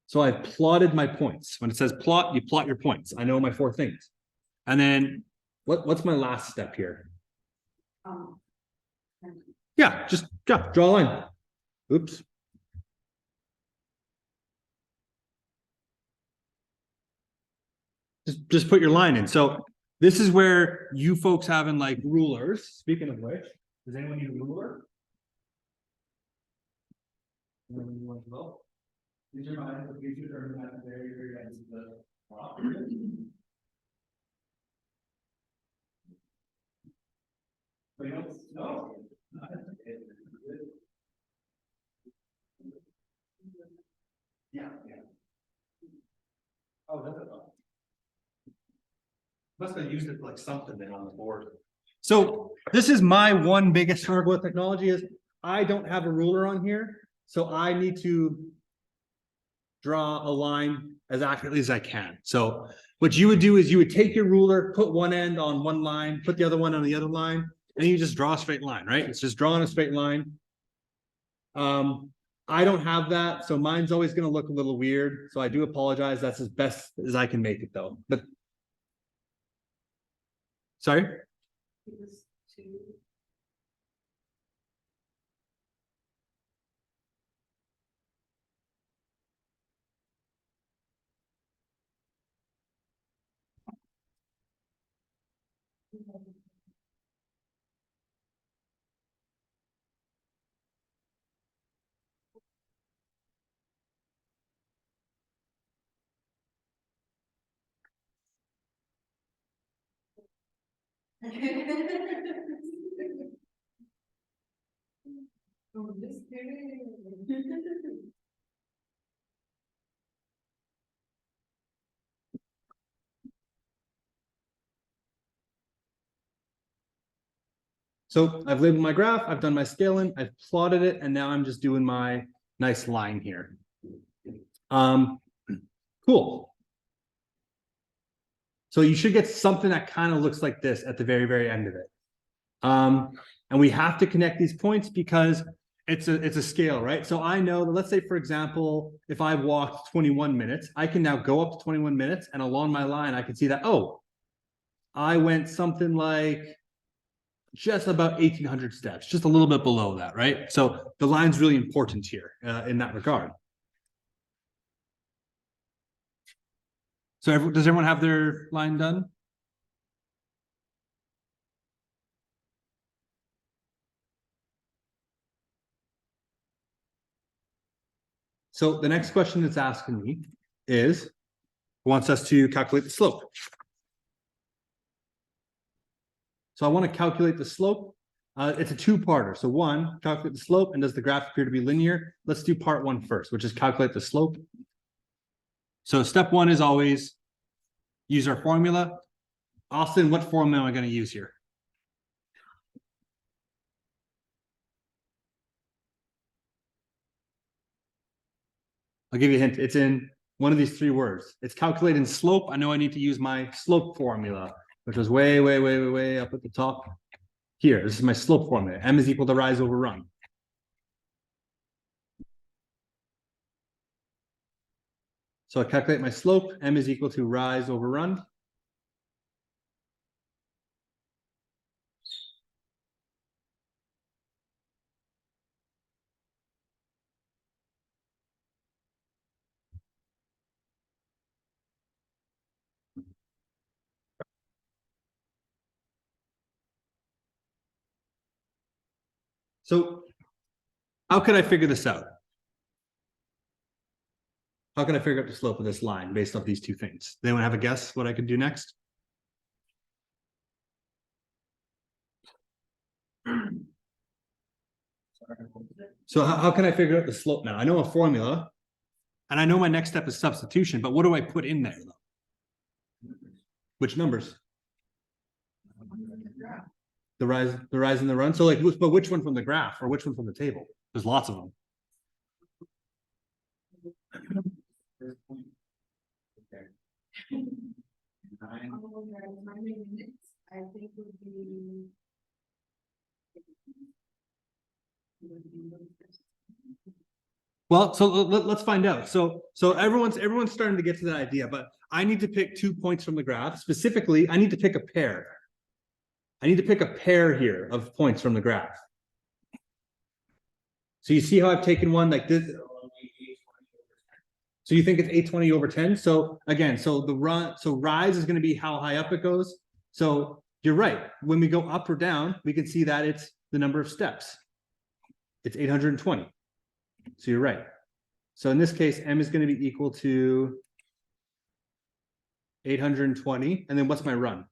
So I've plotted my points. When it says plot, you plot your points. I know my 4 things. And then what's my last step here? Yeah, just draw a line. Oops. Just put your line in. So this is where you folks having like rulers. Speaking of which, does anyone need a ruler? Did your mind the future or not very against the rock? But no. Oh, does it? Must have used it for like something then on the board. So this is my one biggest struggle with technology is I don't have a ruler on here, so I need to draw a line as accurately as I can. So what you would do is you would take your ruler, put one end on one line, put the other one on the other line, and you just draw a straight line, right? It's just drawing a straight line. I don't have that, so mine's always gonna look a little weird, so I do apologize. That's as best as I can make it though, but. Sorry? It was two. Oh, this good. So I've labeled my graph, I've done my scaling, I've plotted it, and now I'm just doing my nice line here. Cool. So you should get something that kind of looks like this at the very, very end of it. And we have to connect these points because it's a scale, right? So I know that, let's say, for example, if I walked 21 minutes, I can now go up to 21 minutes and along my line, I can see that, oh, I went something like just about 1,800 steps, just a little bit below that, right? So the line's really important here in that regard. So does everyone have their line done? So the next question it's asking me is, wants us to calculate the slope. So I want to calculate the slope. It's a two-parter. So one, calculate the slope, and does the graph appear to be linear? Let's do part one first, which is calculate the slope. So step one is always use our formula. Austin, what formula am I going to use here? I'll give you a hint. It's in one of these three words. It's calculating slope. I know I need to use my slope formula, which was way, way, way, way, way up at the top. Here, this is my slope formula. M is equal to rise over run. So I calculate my slope. M is equal to rise over run. So how can I figure this out? How can I figure out the slope of this line based off these two things? Does anyone have a guess what I could do next? So how can I figure out the slope now? I know a formula, and I know my next step is substitution, but what do I put in there though? Which numbers? The rise and the run. So like, but which one from the graph or which one from the table? There's lots of them. I think would be. Well, so let's find out. So everyone's starting to get to that idea, but I need to pick 2 points from the graph. Specifically, I need to pick a pair. I need to pick a pair here of points from the graph. So you see how I've taken one like this. So you think it's 820 over 10. So again, so rise is going to be how high up it goes. So you're right. When we go up or down, we can see that it's the number of steps. It's 820. So you're right. So in this case, M is going to be equal to 820. And then what's my run?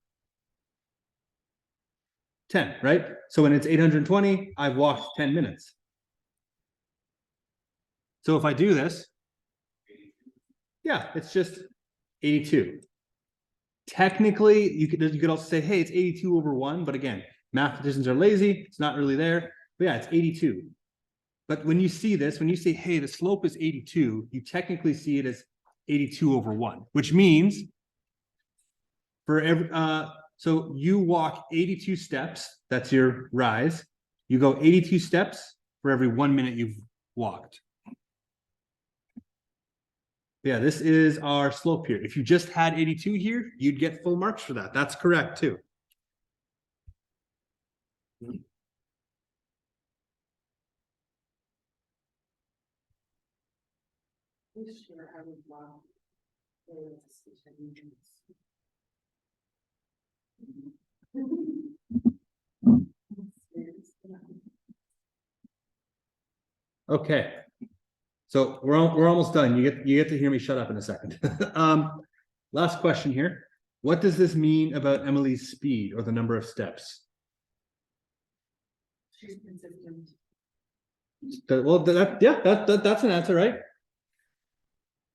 10, right? So when it's 820, I've walked 10 minutes. So if I do this, yeah, it's just 82. Technically, you could also say, hey, it's 82 over 1, but again, mathematicians are lazy, it's not really there. But yeah, it's 82. But when you see this, when you say, hey, the slope is 82, you technically see it as 82 over 1, which means for every so you walk 82 steps, that's your rise. You go 82 steps for every 1 minute you've walked. Yeah, this is our slope here. If you just had 82 here, you'd get full marks for that. That's correct too. This year I would love. Okay. So we're almost done. You get to hear me shut up in a second. Last question here. What does this mean about Emily's speed or the number of steps? She's consistent. Well, that's an answer, right?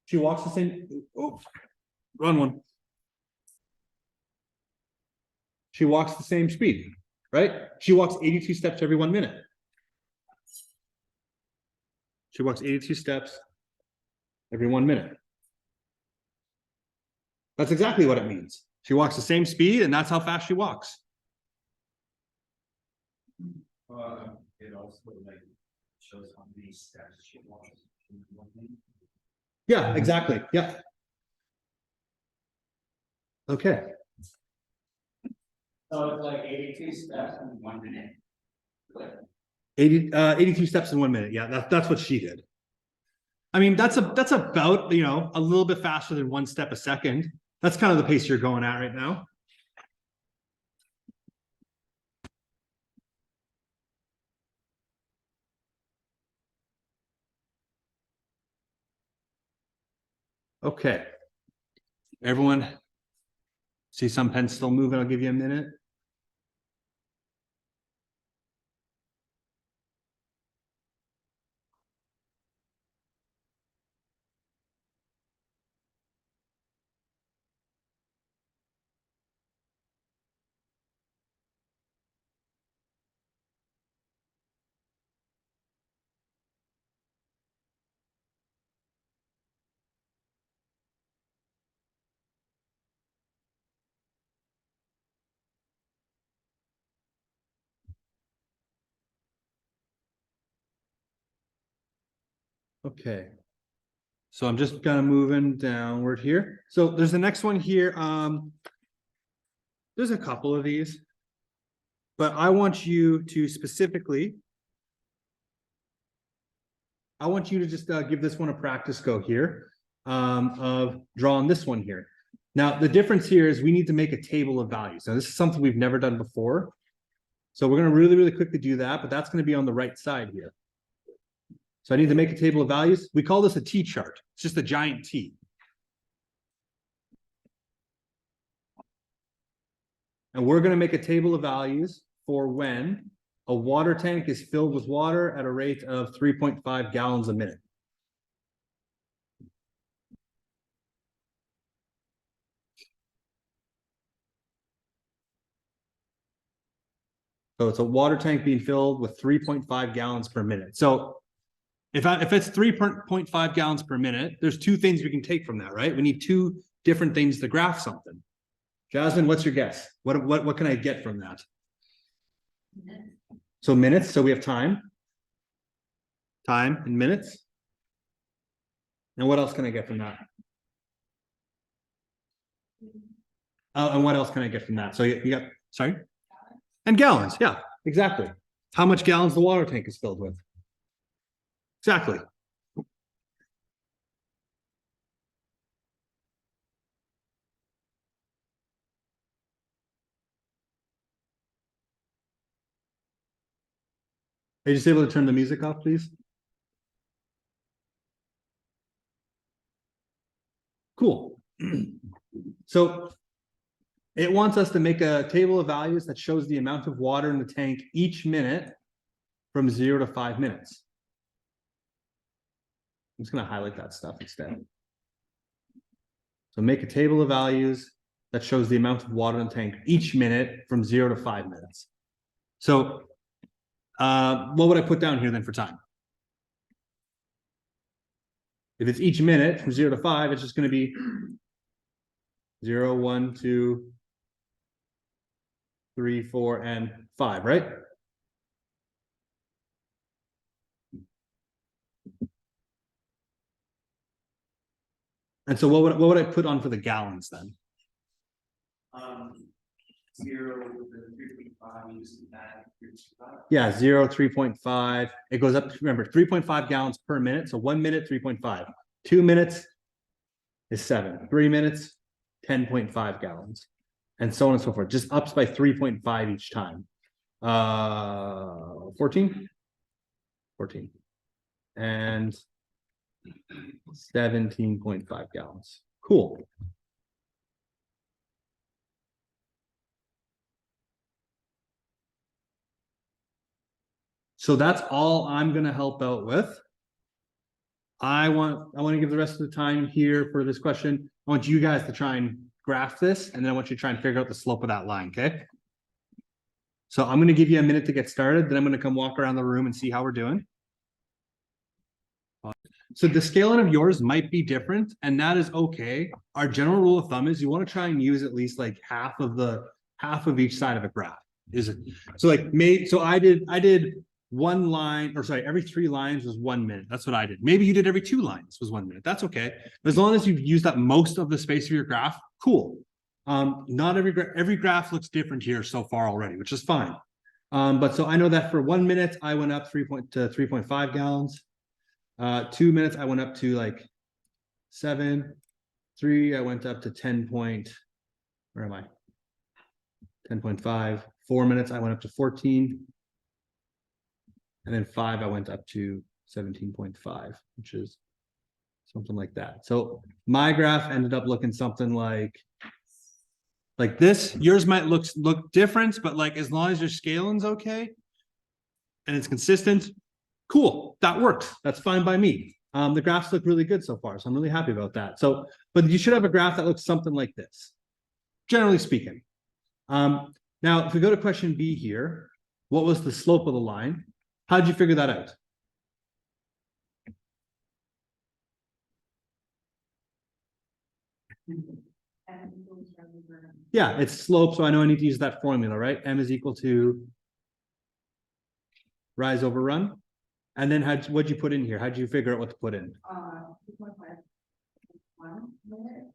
She walks the same. Oh, wrong one. She walks the same speed, right? She walks 82 steps every 1 minute. She walks 82 steps every 1 minute. That's exactly what it means. She walks the same speed, and that's how fast she walks. It also like shows how many steps she walks. Yeah, exactly. Yeah. Okay. So it's like 82 steps in 1 minute. 82 steps in 1 minute. Yeah, that's what she did. I mean, that's about, you know, a little bit faster than 1 step a second. That's kind of the pace you're going at right now. Okay. Everyone see some pens still moving? I'll give you a minute. Okay. So I'm just kind of moving downward here. So there's the next one here. There's a couple of these, but I want you to specifically, I want you to just give this one a practice go here of drawing this one here. Now, the difference here is we need to make a table of values. Now, this is something we've never done before. So we're going to really, really quickly do that, but that's going to be on the right side here. So I need to make a table of values. We call this a T chart. It's just a giant T. And we're going to make a table of values for when a water tank is filled with water at a rate of 3.5 gallons a minute. So it's a water tank being filled with 3.5 gallons per minute. So if it's 3.5 gallons per minute, there's two things we can take from that, right? We need two different things to graph something. Jasmine, what's your guess? What can I get from that? So minutes, so we have time and minutes. And what else can I get from that? And what else can I get from that? So you got, sorry? And gallons, yeah, exactly. How much gallons the water tank is filled with. Exactly. Are you just able to turn the music off, please? Cool. So it wants us to make a table of values that shows the amount of water in the tank each minute from 0 to 5 minutes. I'm just going to highlight that stuff instead. So make a table of values that shows the amount of water in the tank each minute from 0 to 5 minutes. So what would I put down here then for time? If it's each minute from 0 to 5, it's just going to be 0, 1, 2, 3, 4, and 5, right? And so what would I put on for the gallons then? 0 with the 3.5 using that. 3.5. Yeah, 0, 3.5. It goes up, remember, 3.5 gallons per minute. So 1 minute, 3.5. 2 minutes is 7. 3 minutes, 10.5 gallons. And so on and so forth. Just ups by 3.5 each time. 14? 14. And 17.5 gallons. Cool. So that's all I'm going to help out with. I want to give the rest of the time here for this question. I want you guys to try and graph this, and then I want you to try and figure out the slope of that line, okay? So I'm going to give you a minute to get started, then I'm going to come walk around the room and see how we're doing. So the scaling of yours might be different, and that is okay. Our general rule of thumb is you want to try and use at least like half of each side of a graph. Is it so like I did one line, or sorry, every 3 lines was 1 minute. That's what I did. Maybe you did every 2 lines was 1 minute. That's okay. As long as you've used up most of the space of your graph, cool. Not every graph looks different here so far already, which is fine. But so I know that for 1 minute, I went up 3.5 gallons. 2 minutes, I went up to like 7. 3, I went up to 10 point, where am I? 10.5. 4 minutes, I went up to 14. And then 5, I went up to 17.5, which is something like that. So my graph ended up looking something like this. Yours might look different, but like as long as your scaling's okay and it's consistent, cool, that works. That's fine by me. The graphs look really good so far, so I'm really happy about that. So, but you should have a graph that looks something like this, generally speaking. Now, if we go to question B here, what was the slope of the line? How'd you figure that out? Yeah, it's slope, so I know I need to use that formula, right? M is equal to rise over run. And then what'd you put in here? How'd you figure out what to put in? 1 minute.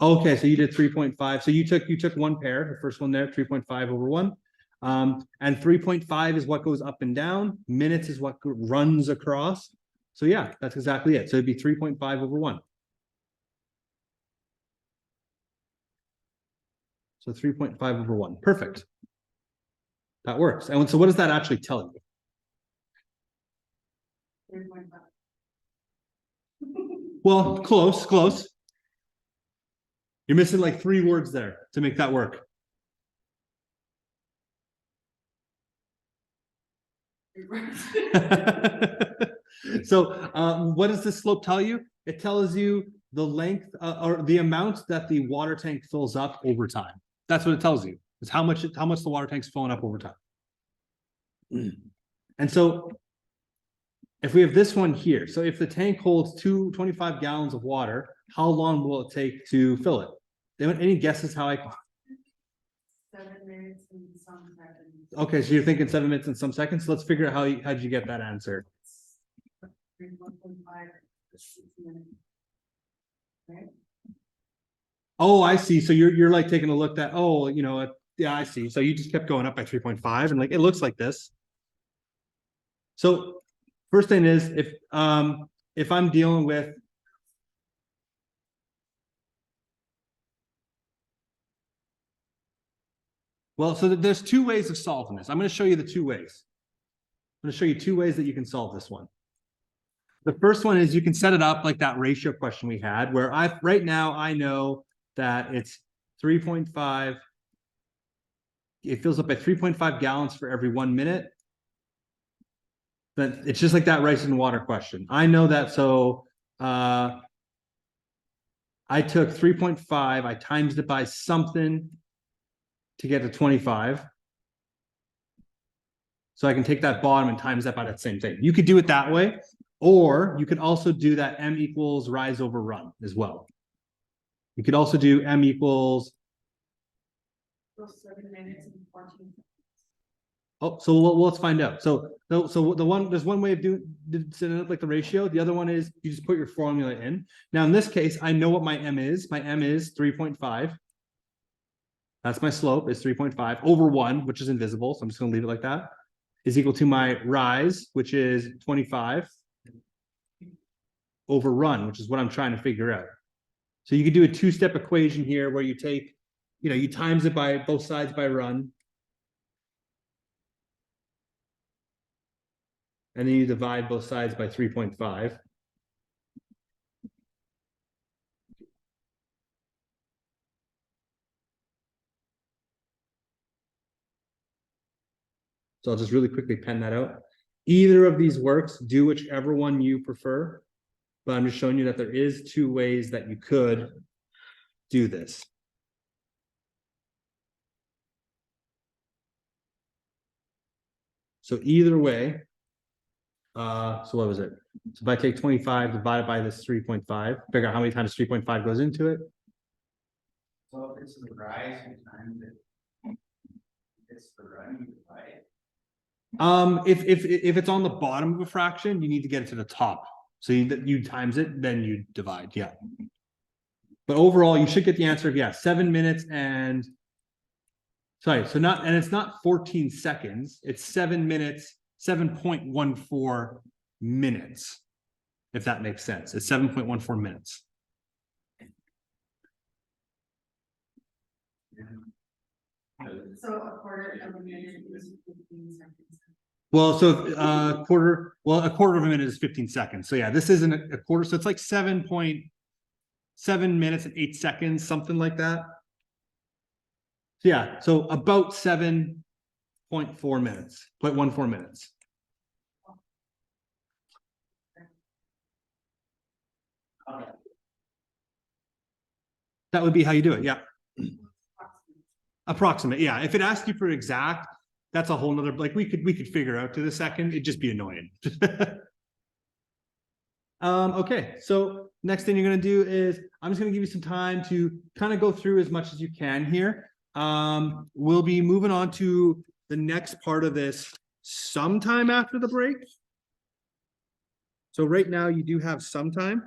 Okay, so you did 3.5. So you took one pair, the first one there, 3.5 over 1. And 3.5 is what goes up and down. Minutes is what runs across. So yeah, that's exactly it. So it'd be 3.5 over 1. So 3.5 over 1. Perfect. That works. And so what does that actually tell you? 3.5. Well, close. You're missing like 3 words there to make that work. So what does this slope tell you? It tells you the length or the amount that the water tank fills up over time. That's what it tells you. Is how much the water tank's filling up over time. And so if we have this one here, so if the tank holds 25 gallons of water, how long will it take to fill it? Any guesses how I 7 minutes and some seconds. Okay, so you're thinking 7 minutes and some seconds. Let's figure out how'd you get that answer. 3.5 to 6 minutes. Right? Oh, I see. So you're like taking a look at, oh, yeah, I see. So you just kept going up by 3.5 and like it looks like this. So first thing is if I'm dealing with so there's 2 ways of solving this. I'm going to show you the 2 ways. I'm going to show you 2 ways that you can solve this one. The first one is you can set it up like that ratio question we had, where right now I know that it's 3.5. It fills up at 3.5 gallons for every 1 minute. But it's just like that rice and water question. I know that, so I took 3.5, I times it by something to get to 25. So I can take that bottom and times that by that same thing. You could do it that way, or you could also do that M equals rise over run as well. You could also do M equals, Those 7 minutes and 14. oh, so let's find out. So there's one way of doing setting up like the ratio. The other one is you just put your formula in. Now in this case, I know what my M is. My M is 3.5. That's my slope is 3.5 over 1, which is invisible. So I'm just going to leave it like that. Is equal to my rise, which is 25 over run, which is what I'm trying to figure out. So you could do a two-step equation here where you take, you times it by both sides by run. And then you divide both sides by 3.5. So I'll just really quickly pen that out. Either of these works, do whichever one you prefer. But I'm just showing you that there is two ways that you could do this. So either way, so what was it? So if I take 25 divided by this 3.5, figure out how many times 3.5 goes into it. So if it's the rise, you times it. It's the run, right? If it's on the bottom of a fraction, you need to get it to the top. So you times it, then you divide. Yeah. But overall, you should get the answer of 7 minutes and sorry, so it's not 14 seconds, it's 7 minutes, 7.14 minutes. If that makes sense. It's 7.14 minutes. So a quarter of a minute is 15 seconds. Well, so a quarter of a minute is 15 seconds. So yeah, this isn't a quarter. So it's like 7.7 minutes and 8 seconds, something like that. So yeah, so about 7.4 minutes, 0.14 minutes. That would be how you do it. Yeah. Approximate. Yeah. If it asked you for exact, that's a whole nother, like we could figure out to the second. It'd just be annoying. Okay. So next thing you're going to do is I'm just going to give you some time to kind of go through as much as you can here. We'll be moving on to the next part of this sometime after the break. So right now you do have some time.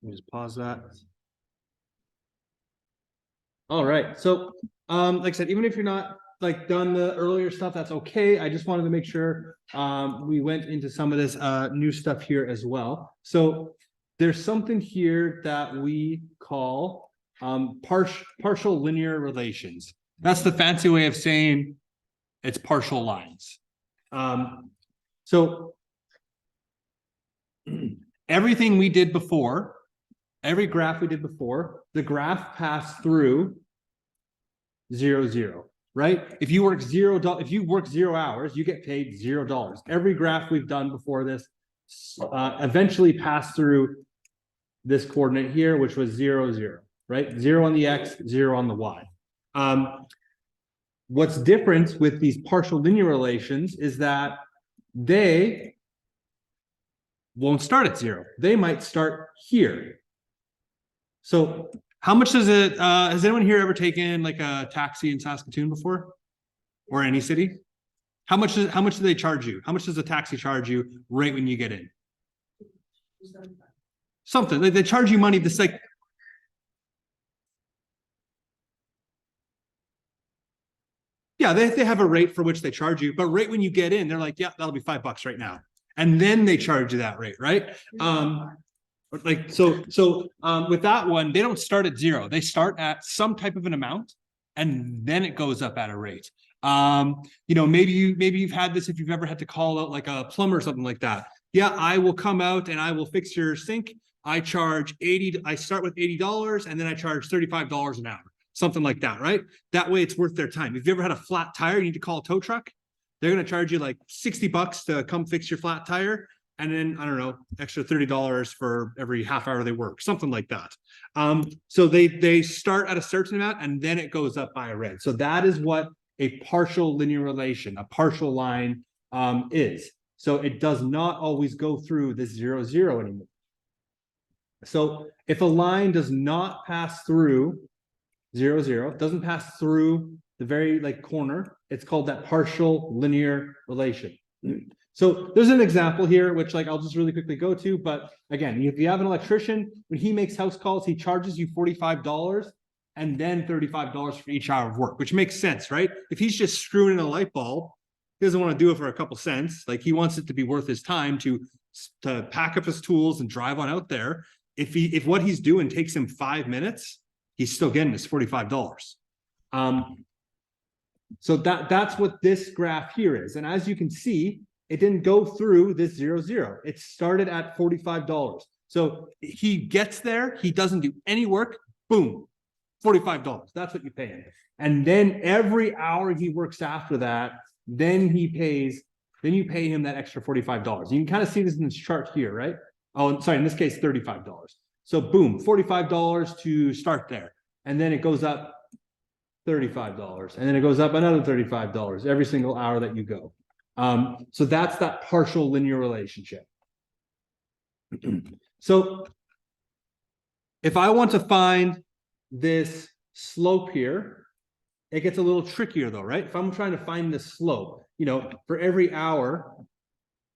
Let me just pause that. All right. So, like I said, even if you're not like done the earlier stuff, that's okay. I just wanted to make sure we went into some of this new stuff here as well. So there's something here that we call partial linear relations. That's the fancy way of saying it's partial lines. So everything we did before, every graph we did before, the graph passed through 0, 0, right? If you work 0 hours, you get paid $0. Every graph we've done before this eventually passed through this coordinate here, which was 0, 0, right? 0 on the X, 0 on the Y. What's different with these partial linear relations is that they won't start at 0. They might start here. So how much does it, has anyone here ever taken like a taxi in Saskatoon before? Or any city? How much do they charge you? How much does a taxi charge you right when you get in? Something, they charge you money that's like, yeah, they have a rate for which they charge you, but right when you get in, they're like, yeah, that'll be $5 right now. And then they charge you that rate, right? With that one, they don't start at 0. They start at some type of an amount, and then it goes up at a rate. Maybe you've had this if you've ever had to call out like a plumber or something like that. Yeah, I will come out and I will fix your sink. I charge $80. I start with $80, and then I charge $35 an hour, something like that, right? That way, it's worth their time. If you ever had a flat tire, you need to call a tow truck. they're gonna charge you like $60 to come fix your flat tire. And then, I don't know, extra $30 for every half hour they work, something like that. So they start at a certain amount and then it goes up by a rent. So that is what a partial linear relation, a partial line is. So it does not always go through this 0, 0 anymore. So if a line does not pass through 0, 0, doesn't pass through the very like corner, it's called that partial linear relation. So there's an example here, which like I'll just really quickly go to, but again, if you have an electrician, when he makes house calls, he charges you $45 and then $35 for each hour of work, which makes sense, right? If he's just screwing in a light bulb, he doesn't want to do it for a couple cents. Like he wants it to be worth his time to pack up his tools and drive on out there. If what he's doing takes him 5 minutes, he's still getting his $45. So that's what this graph here is. And as you can see, it didn't go through this 0, 0. It started at $45. So he gets there, he doesn't do any work, boom, $45. That's what you pay him. And then every hour he works after that, then you pay him that extra $45. You can kind of see this in this chart here, right? Oh, sorry, in this case, $35. So boom, $45 to start there. And then it goes up $35. And then it goes up another $35 every single hour that you go. So that's that partial linear relationship. So if I want to find this slope here, it gets a little trickier though, right? If I'm trying to find this slope, you know, for every hour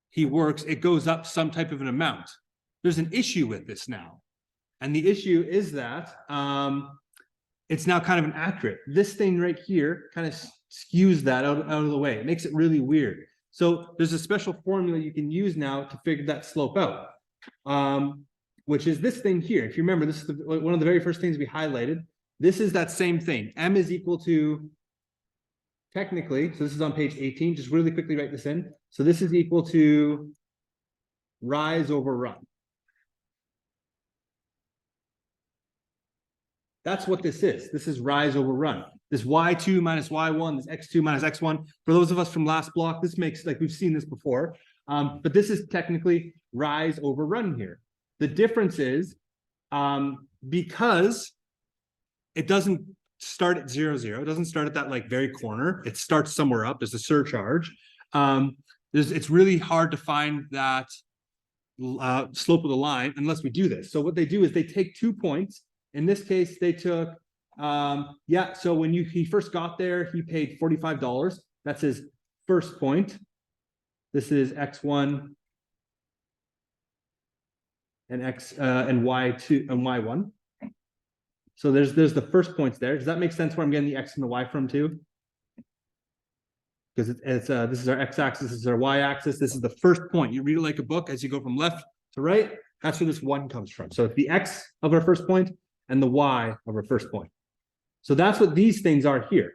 he works, it goes up some type of an amount. There's an issue with this now. And the issue is that it's now kind of inaccurate. This thing right here kind of skews that out of the way. It makes it really weird. So there's a special formula you can use now to figure that slope out, which is this thing here. If you remember, this is one of the very first things we highlighted. This is that same thing. M is equal to, technically, so this is on page 18. Just really quickly write this in. So this is equal to rise over run. That's what this is. This is rise over run. This y2 minus y1, this x2 minus x1. For those of us from last block, this makes, like we've seen this before, but this is technically rise over run here. The difference is because it doesn't start at 0, 0. It doesn't start at that like very corner. It starts somewhere up. There's a surcharge. It's really hard to find that slope of the line unless we do this. So what they do is they take 2 points. In this case, they took, so when he first got there, he paid $45. That's his first point. This is X1 and Y2 and Y1. So there's the first points there. Does that make sense where I'm getting the X and the Y from too? Because this is our X-axis, this is our Y-axis. This is the first point. You read it like a book as you go from left to right. That's where this 1 comes from. So it's the X of our first point and the Y of our first point. So that's what these things are here.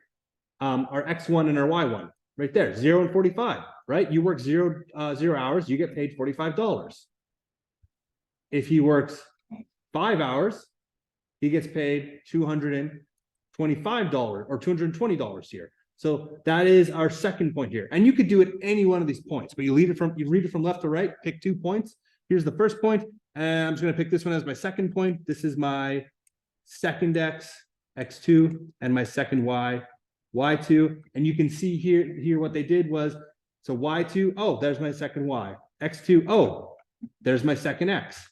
Our X1 and our Y1 right there, 0 and 45, right? You work 0 hours, you get paid $45. If he works 5 hours, he gets paid $225 or $220 here. So that is our second point here. And you could do it any one of these points, but you read it from left to right, pick 2 points. Here's the first point. And I'm just going to pick this one as my second point. This is my second X, X2, and my second Y, Y2. And you can see here what they did was, so Y2, oh, there's my second Y. X2, oh, there's my second X.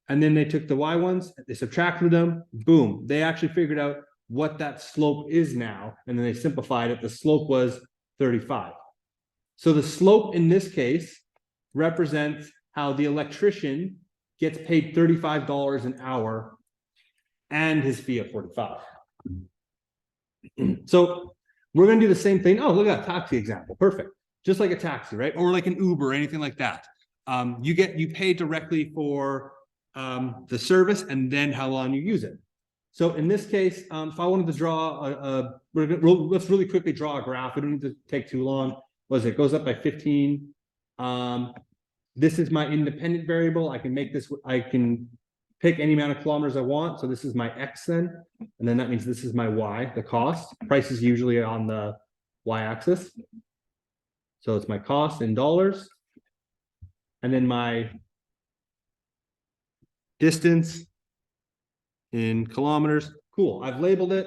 And then they took the Y ones, they subtracted them, boom. They actually figured out what that slope is now. And then they simplified it. The slope was 35. So the slope in this case represents how the electrician gets paid $35 an hour and his fee of 45. So we're going to do the same thing. Oh, look at that taxi example. Perfect. Just like a taxi, right? Or like an Uber or anything like that. You pay directly for the service and then how long you use it. So in this case, if I wanted to draw let's really quickly draw a graph. We don't need to take too long. It goes up by 15. This is my independent variable. I can make this, I can pick any amount of kilometers I want. So this is my X then, and then that means this is my Y, the cost. Price is usually on the Y axis. So it's my cost in dollars. And then my distance in kilometers. Cool, I've labeled it.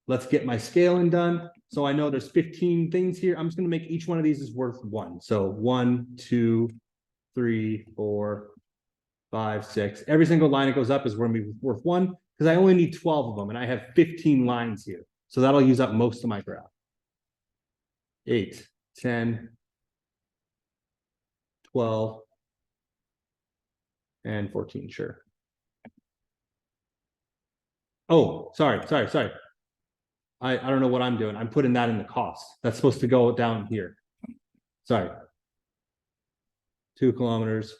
Let's get my scaling done. So I know there's 15 things here. I'm just gonna make each one of these is worth one. So 1, 2, 3, 4, 5, 6. Every single line it goes up is going to be worth one because I only need 12 of them and I have 15 lines here. So that'll use up most of my graph. 8, 10, 12, and 14, sure. Oh, sorry. I don't know what I'm doing. I'm putting that in the cost. That's supposed to go down here. Sorry. 2 kilometers,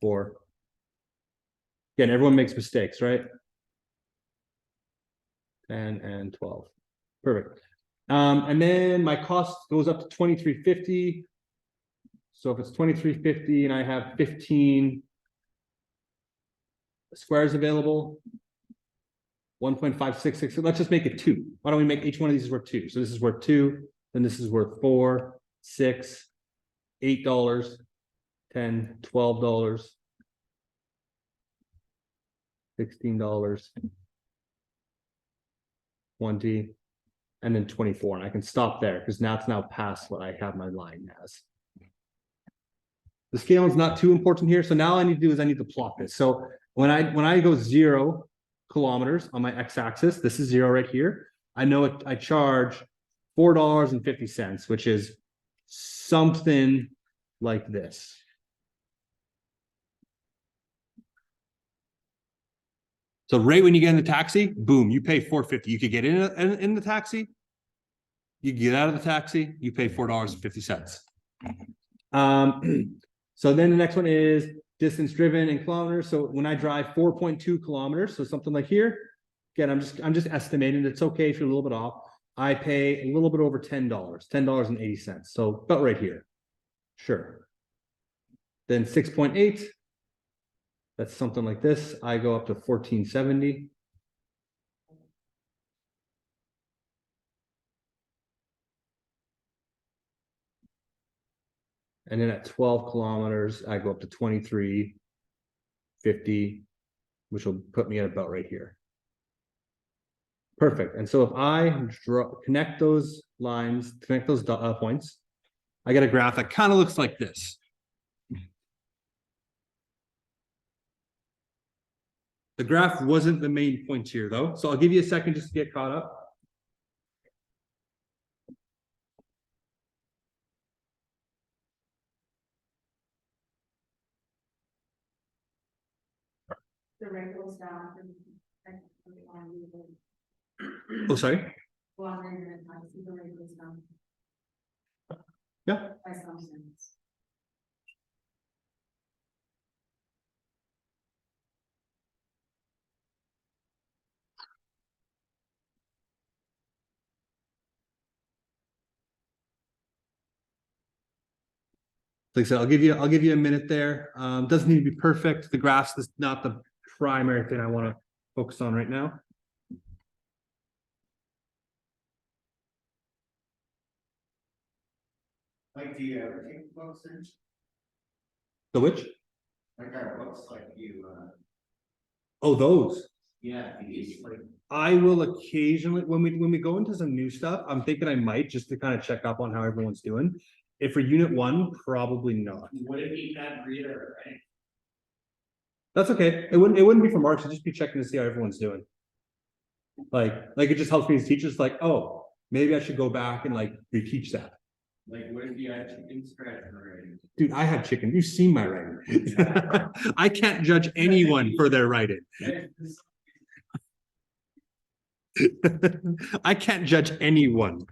4. Again, everyone makes mistakes, right? 10 and 12. Perfect. And then my cost goes up to 23.50. So if it's 23.50 and I have 15 squares available, 1.566. Let's just make it 2. Why don't we make each one of these is worth 2? So this is worth 2, then this is worth 4, 6, $8, 10, $12, $16, 20, and then 24. And I can stop there because now it's now past what I have my line as. The scale is not too important here. So now all I need to do is I need to plot this. So when I go 0 kilometers on my x-axis, this is 0 right here. I know I charge $4.50, which is something like this. So right when you get in the taxi, boom, you pay $4.50. You could get in the taxi, you get out of the taxi, you pay $4.50. So then the next one is distance driven in kilometers. So when I drive 4.2 kilometers, so something like here, again, I'm just estimating. It's okay if you're a little bit off. I pay a little bit over $10, $10.80. So about right here. Sure. Then 6.8. That's something like this. I go up to 14.70. And then at 12 kilometers, I go up to 23.50, which will put me at about right here. Perfect. And so if I connect those lines, connect those points, I get a graph that kind of looks like this. The graph wasn't the main point here though. So I'll give you a second just to get caught up. The rate goes down. Oh, sorry. Well, I'm in the time, see the rate goes down. Yeah. By some cents. Like I said, I'll give you a minute there. Doesn't need to be perfect. The graphs is not the primary thing I want to focus on right now. Like, do you ever take books and The which? like our books, like you, Oh, those. yeah, these like. I will occasionally when we go into some new stuff, I'm thinking I might just to kind of check up on how everyone's doing. If for unit 1, probably not. What if you can't read it, right? That's okay. It wouldn't be for marks, it'd just be checking to see how everyone's doing. Like it just helps me as teachers, like, oh, maybe I should go back and like reteach that. Like, what if you had chicken scratch already? Dude, I have chicken. You've seen my writing. I can't judge anyone for their writing. I can't judge anyone.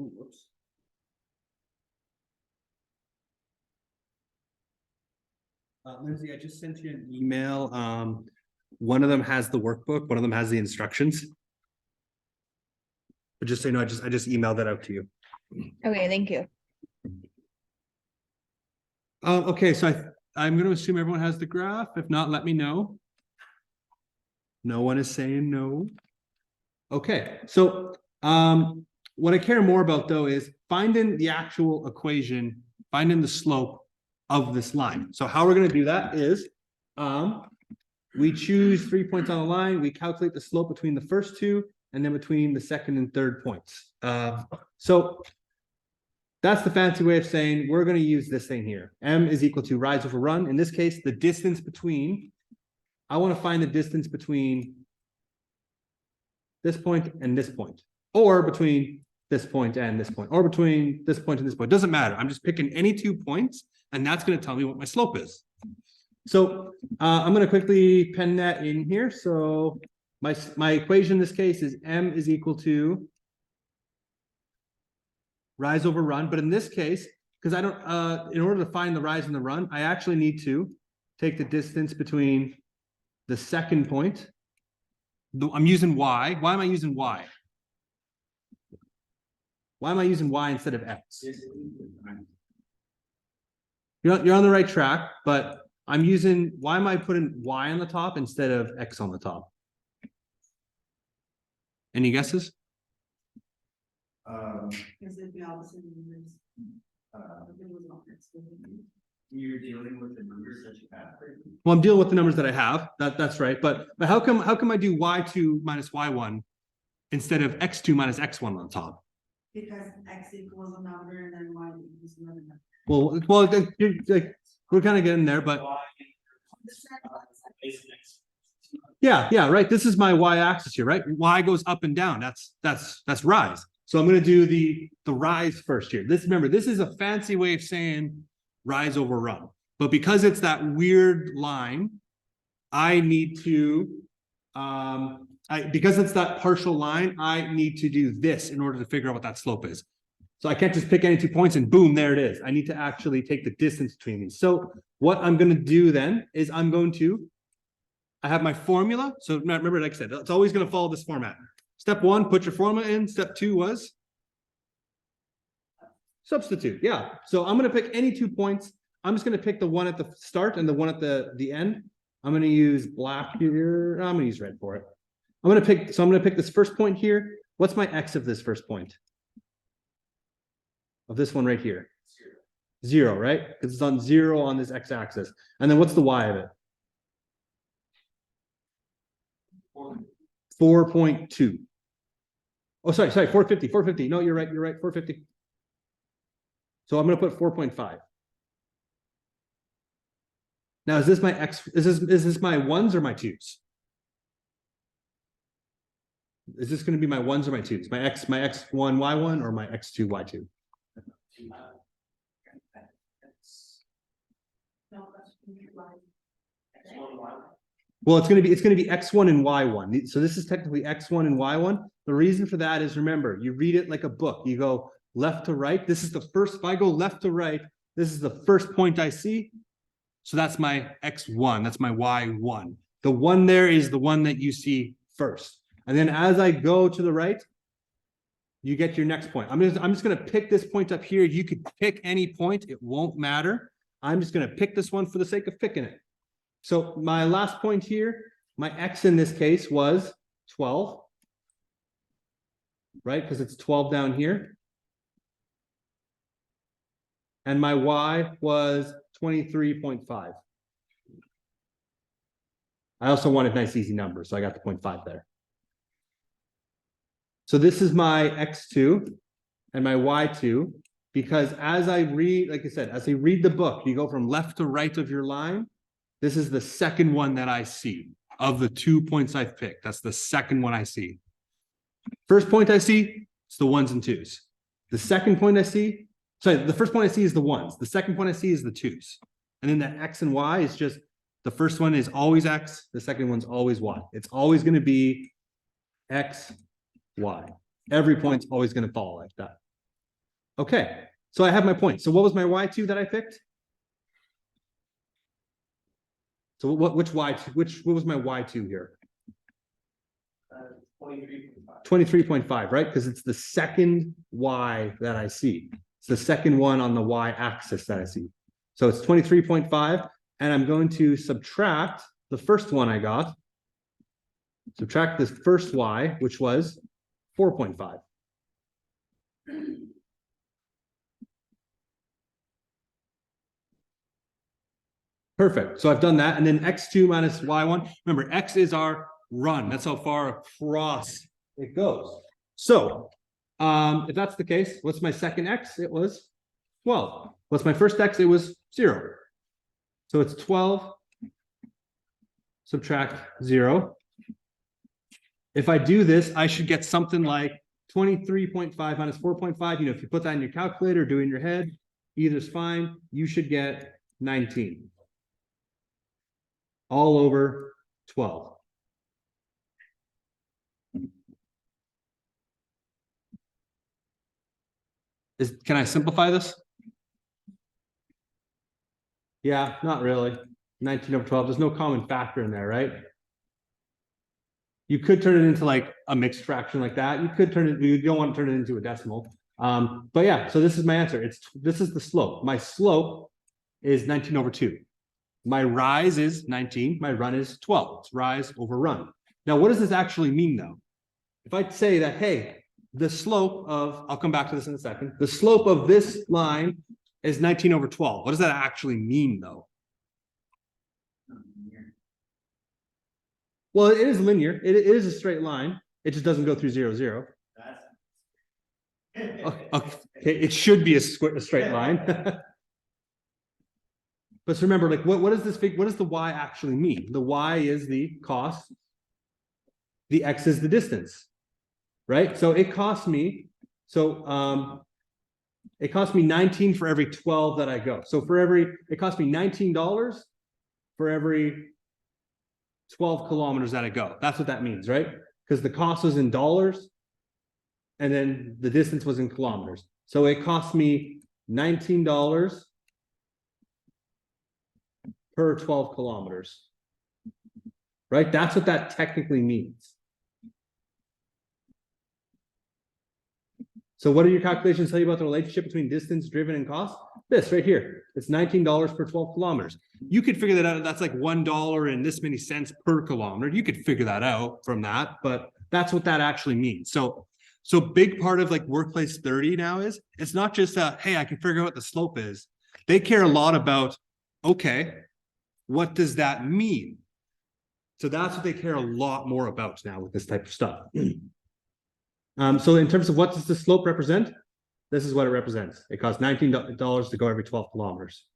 Ooh, whoops. Lindsay, I just sent you an email. One of them has the workbook, one of them has the instructions. But just so you know, I just emailed that out to you. Okay, thank you. Okay, so I'm gonna assume everyone has the graph. If not, let me know. No one is saying no. Okay, so what I care more about though is finding the actual equation, finding the slope of this line. So how we're gonna do that is we choose 3 points on the line, we calculate the slope between the first two and then between the second and third points. So that's the fancy way of saying we're going to use this thing here. M is equal to rise over run. In this case, the distance between, I want to find the distance between this point and this point, or between this point and this point, or between this point and this point. Doesn't matter. I'm just picking any 2 points, and that's going to tell me what my slope is. So I'm going to quickly pen that in here. So my equation in this case is M is equal to rise over run, but in this case, because I don't, in order to find the rise and the run, I actually need to take the distance between the second point. I'm using Y. Why am I using Y? Why am I using Y instead of X? You're on the right track, but I'm using, why am I putting Y on the top instead of X on the top? Any guesses? Is it the opposite numbers? It was not next to it. You're dealing with the numbers that you have. Well, I'm dealing with the numbers that I have. That's right. But how come I do Y2 minus Y1 instead of X2 minus X1 on top? Because X equals a number and then Y equals another number. Well, like, we're kind of getting there, but yeah, right. This is my Y axis here, right? Y goes up and down. That's rise. So I'm going to do the rise first here. Remember, this is a fancy way of saying rise over run. But because it's that weird line, I need to, because it's that partial line, I need to do this in order to figure out what that slope is. So I can't just pick any 2 points and boom, there it is. I need to actually take the distance between these. So what I'm going to do then is I have my formula. So remember, like I said, it's always going to follow this format. Step 1, put your formula in. Step 2 was substitute. Yeah. So I'm going to pick any 2 points. I'm just going to pick the one at the start and the one at the end. I'm going to use black here. I'm going to use red for it. I'm going to pick this first point here. What's my X of this first point? Of this one right here? 0, right? Because it's on 0 on this X axis. And then what's the Y of it? 4.2. Oh, sorry, 450. No, you're right, 450. So I'm going to put 4.5. Now, is this my X? Is this my 1s or my 2s? Is this going to be my 1s or my 2s? My X1, Y1, or my X2, Y2? No, that's Y. Well, it's going to be X1 and Y1. So this is technically X1 and Y1. The reason for that is, remember, you read it like a book. You go left to right. This is the first, if I go left to right, this is the first point I see. So that's my X1, that's my Y1. The one there is the one that you see first. And then as I go to the right, you get your next point. I'm just going to pick this point up here. You could pick any point. It won't matter. I'm just going to pick this one for the sake of picking it. So my last point here, my X in this case was 12, right? Because it's 12 down here. And my Y was 23.5. I also wanted nice easy numbers, so I got the 0.5 there. So this is my X2 and my Y2, because as I read, like I said, as I read the book, you go from left to right of your line. This is the second one that I see of the 2 points I've picked. That's the second one I see. First point I see, it's the 1s and 2s. The second point I see, sorry, the first point I see is the 1s. The second point I see is the 2s. And then the X and Y is just, the first one is always X. The second one's always Y. It's always going to be X, Y. Every point's always going to follow like that. Okay, so I have my point. So what was my Y2 that I picked? So what was my Y2 here? 23.5. 23.5, right? Because it's the second Y that I see. It's the second one on the Y axis that I see. So it's 23.5, and I'm going to subtract the first one I got. Subtract this first Y, which was 4.5. Perfect. So I've done that. And then X2 minus Y1. Remember, X is our run. That's how far across it goes. So if that's the case, what's my second X? It was 12. What's my first X? It was 0. So it's 12. Subtract 0. If I do this, I should get something like 23.5 minus 4.5. You know, if you put that in your calculator, do it in your head, either's fine. You should get 19. All over 12. Can I simplify this? Yeah, not really. 19 over 12, there's no common factor in there, right? You could turn it into like a mixed fraction like that. You could turn it, you don't want to turn it into a decimal. But yeah, so this is my answer. This is the slope. My slope is 19 over 2. My rise is 19, my run is 12. It's rise over run. Now, what does this actually mean though? If I say that, hey, the slope of, I'll come back to this in a second, the slope of this line is 19 over 12. What does that actually mean though? Well, it is linear. It is a straight line. It just doesn't go through 0, 0. Okay, it should be a straight line. But remember, like, what does this what does the Y actually mean? The Y is the cost. The X is the distance, right? So it costs me, it costs me 19 for every 12 that I go. So it costs me $19 for every 12 kilometers that I go. That's what that means, right? Because the cost was in dollars and then the distance was in kilometers. So it cost me $19 per 12 kilometers, right? That's what that technically means. So what do your calculations tell you about the relationship between distance driven and cost? This right here, it's $19 per 12 kilometers. You could figure that out. That's like $1 and this many cents per kilometer. You could figure that out from that, but that's what that actually means. So big part of like Workplace 30 now is, it's not just hey, I can figure out what the slope is. They care a lot about, okay, what does that mean? So that's what they care a lot more about now with this type of stuff. So in terms of what does the slope represent? This is what it represents. It costs $19 to go every 12 kilometers.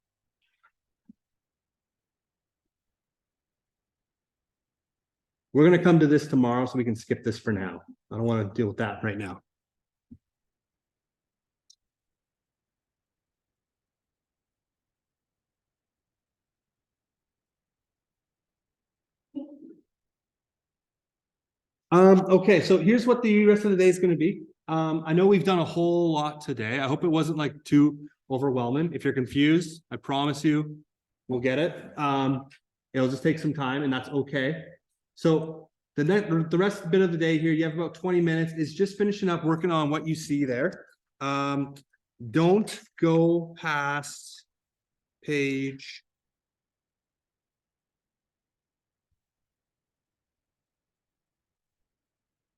We're going to come to this tomorrow, so we can skip this for now. I don't want to deal with that right now. Okay, so here's what the rest of the day is going to be. I know we've done a whole lot today. I hope it wasn't like too overwhelming. If you're confused, I promise you we'll get it. It'll just take some time, and that's okay. So the rest bit of the day here, you have about 20 minutes, is just finishing up working on what you see there. Don't go past page.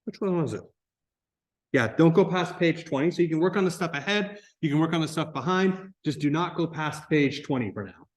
Which one was it? Yeah, don't go past page 20. So you can work on the stuff ahead. You can work on the stuff behind. Just do not go past page 20 for now.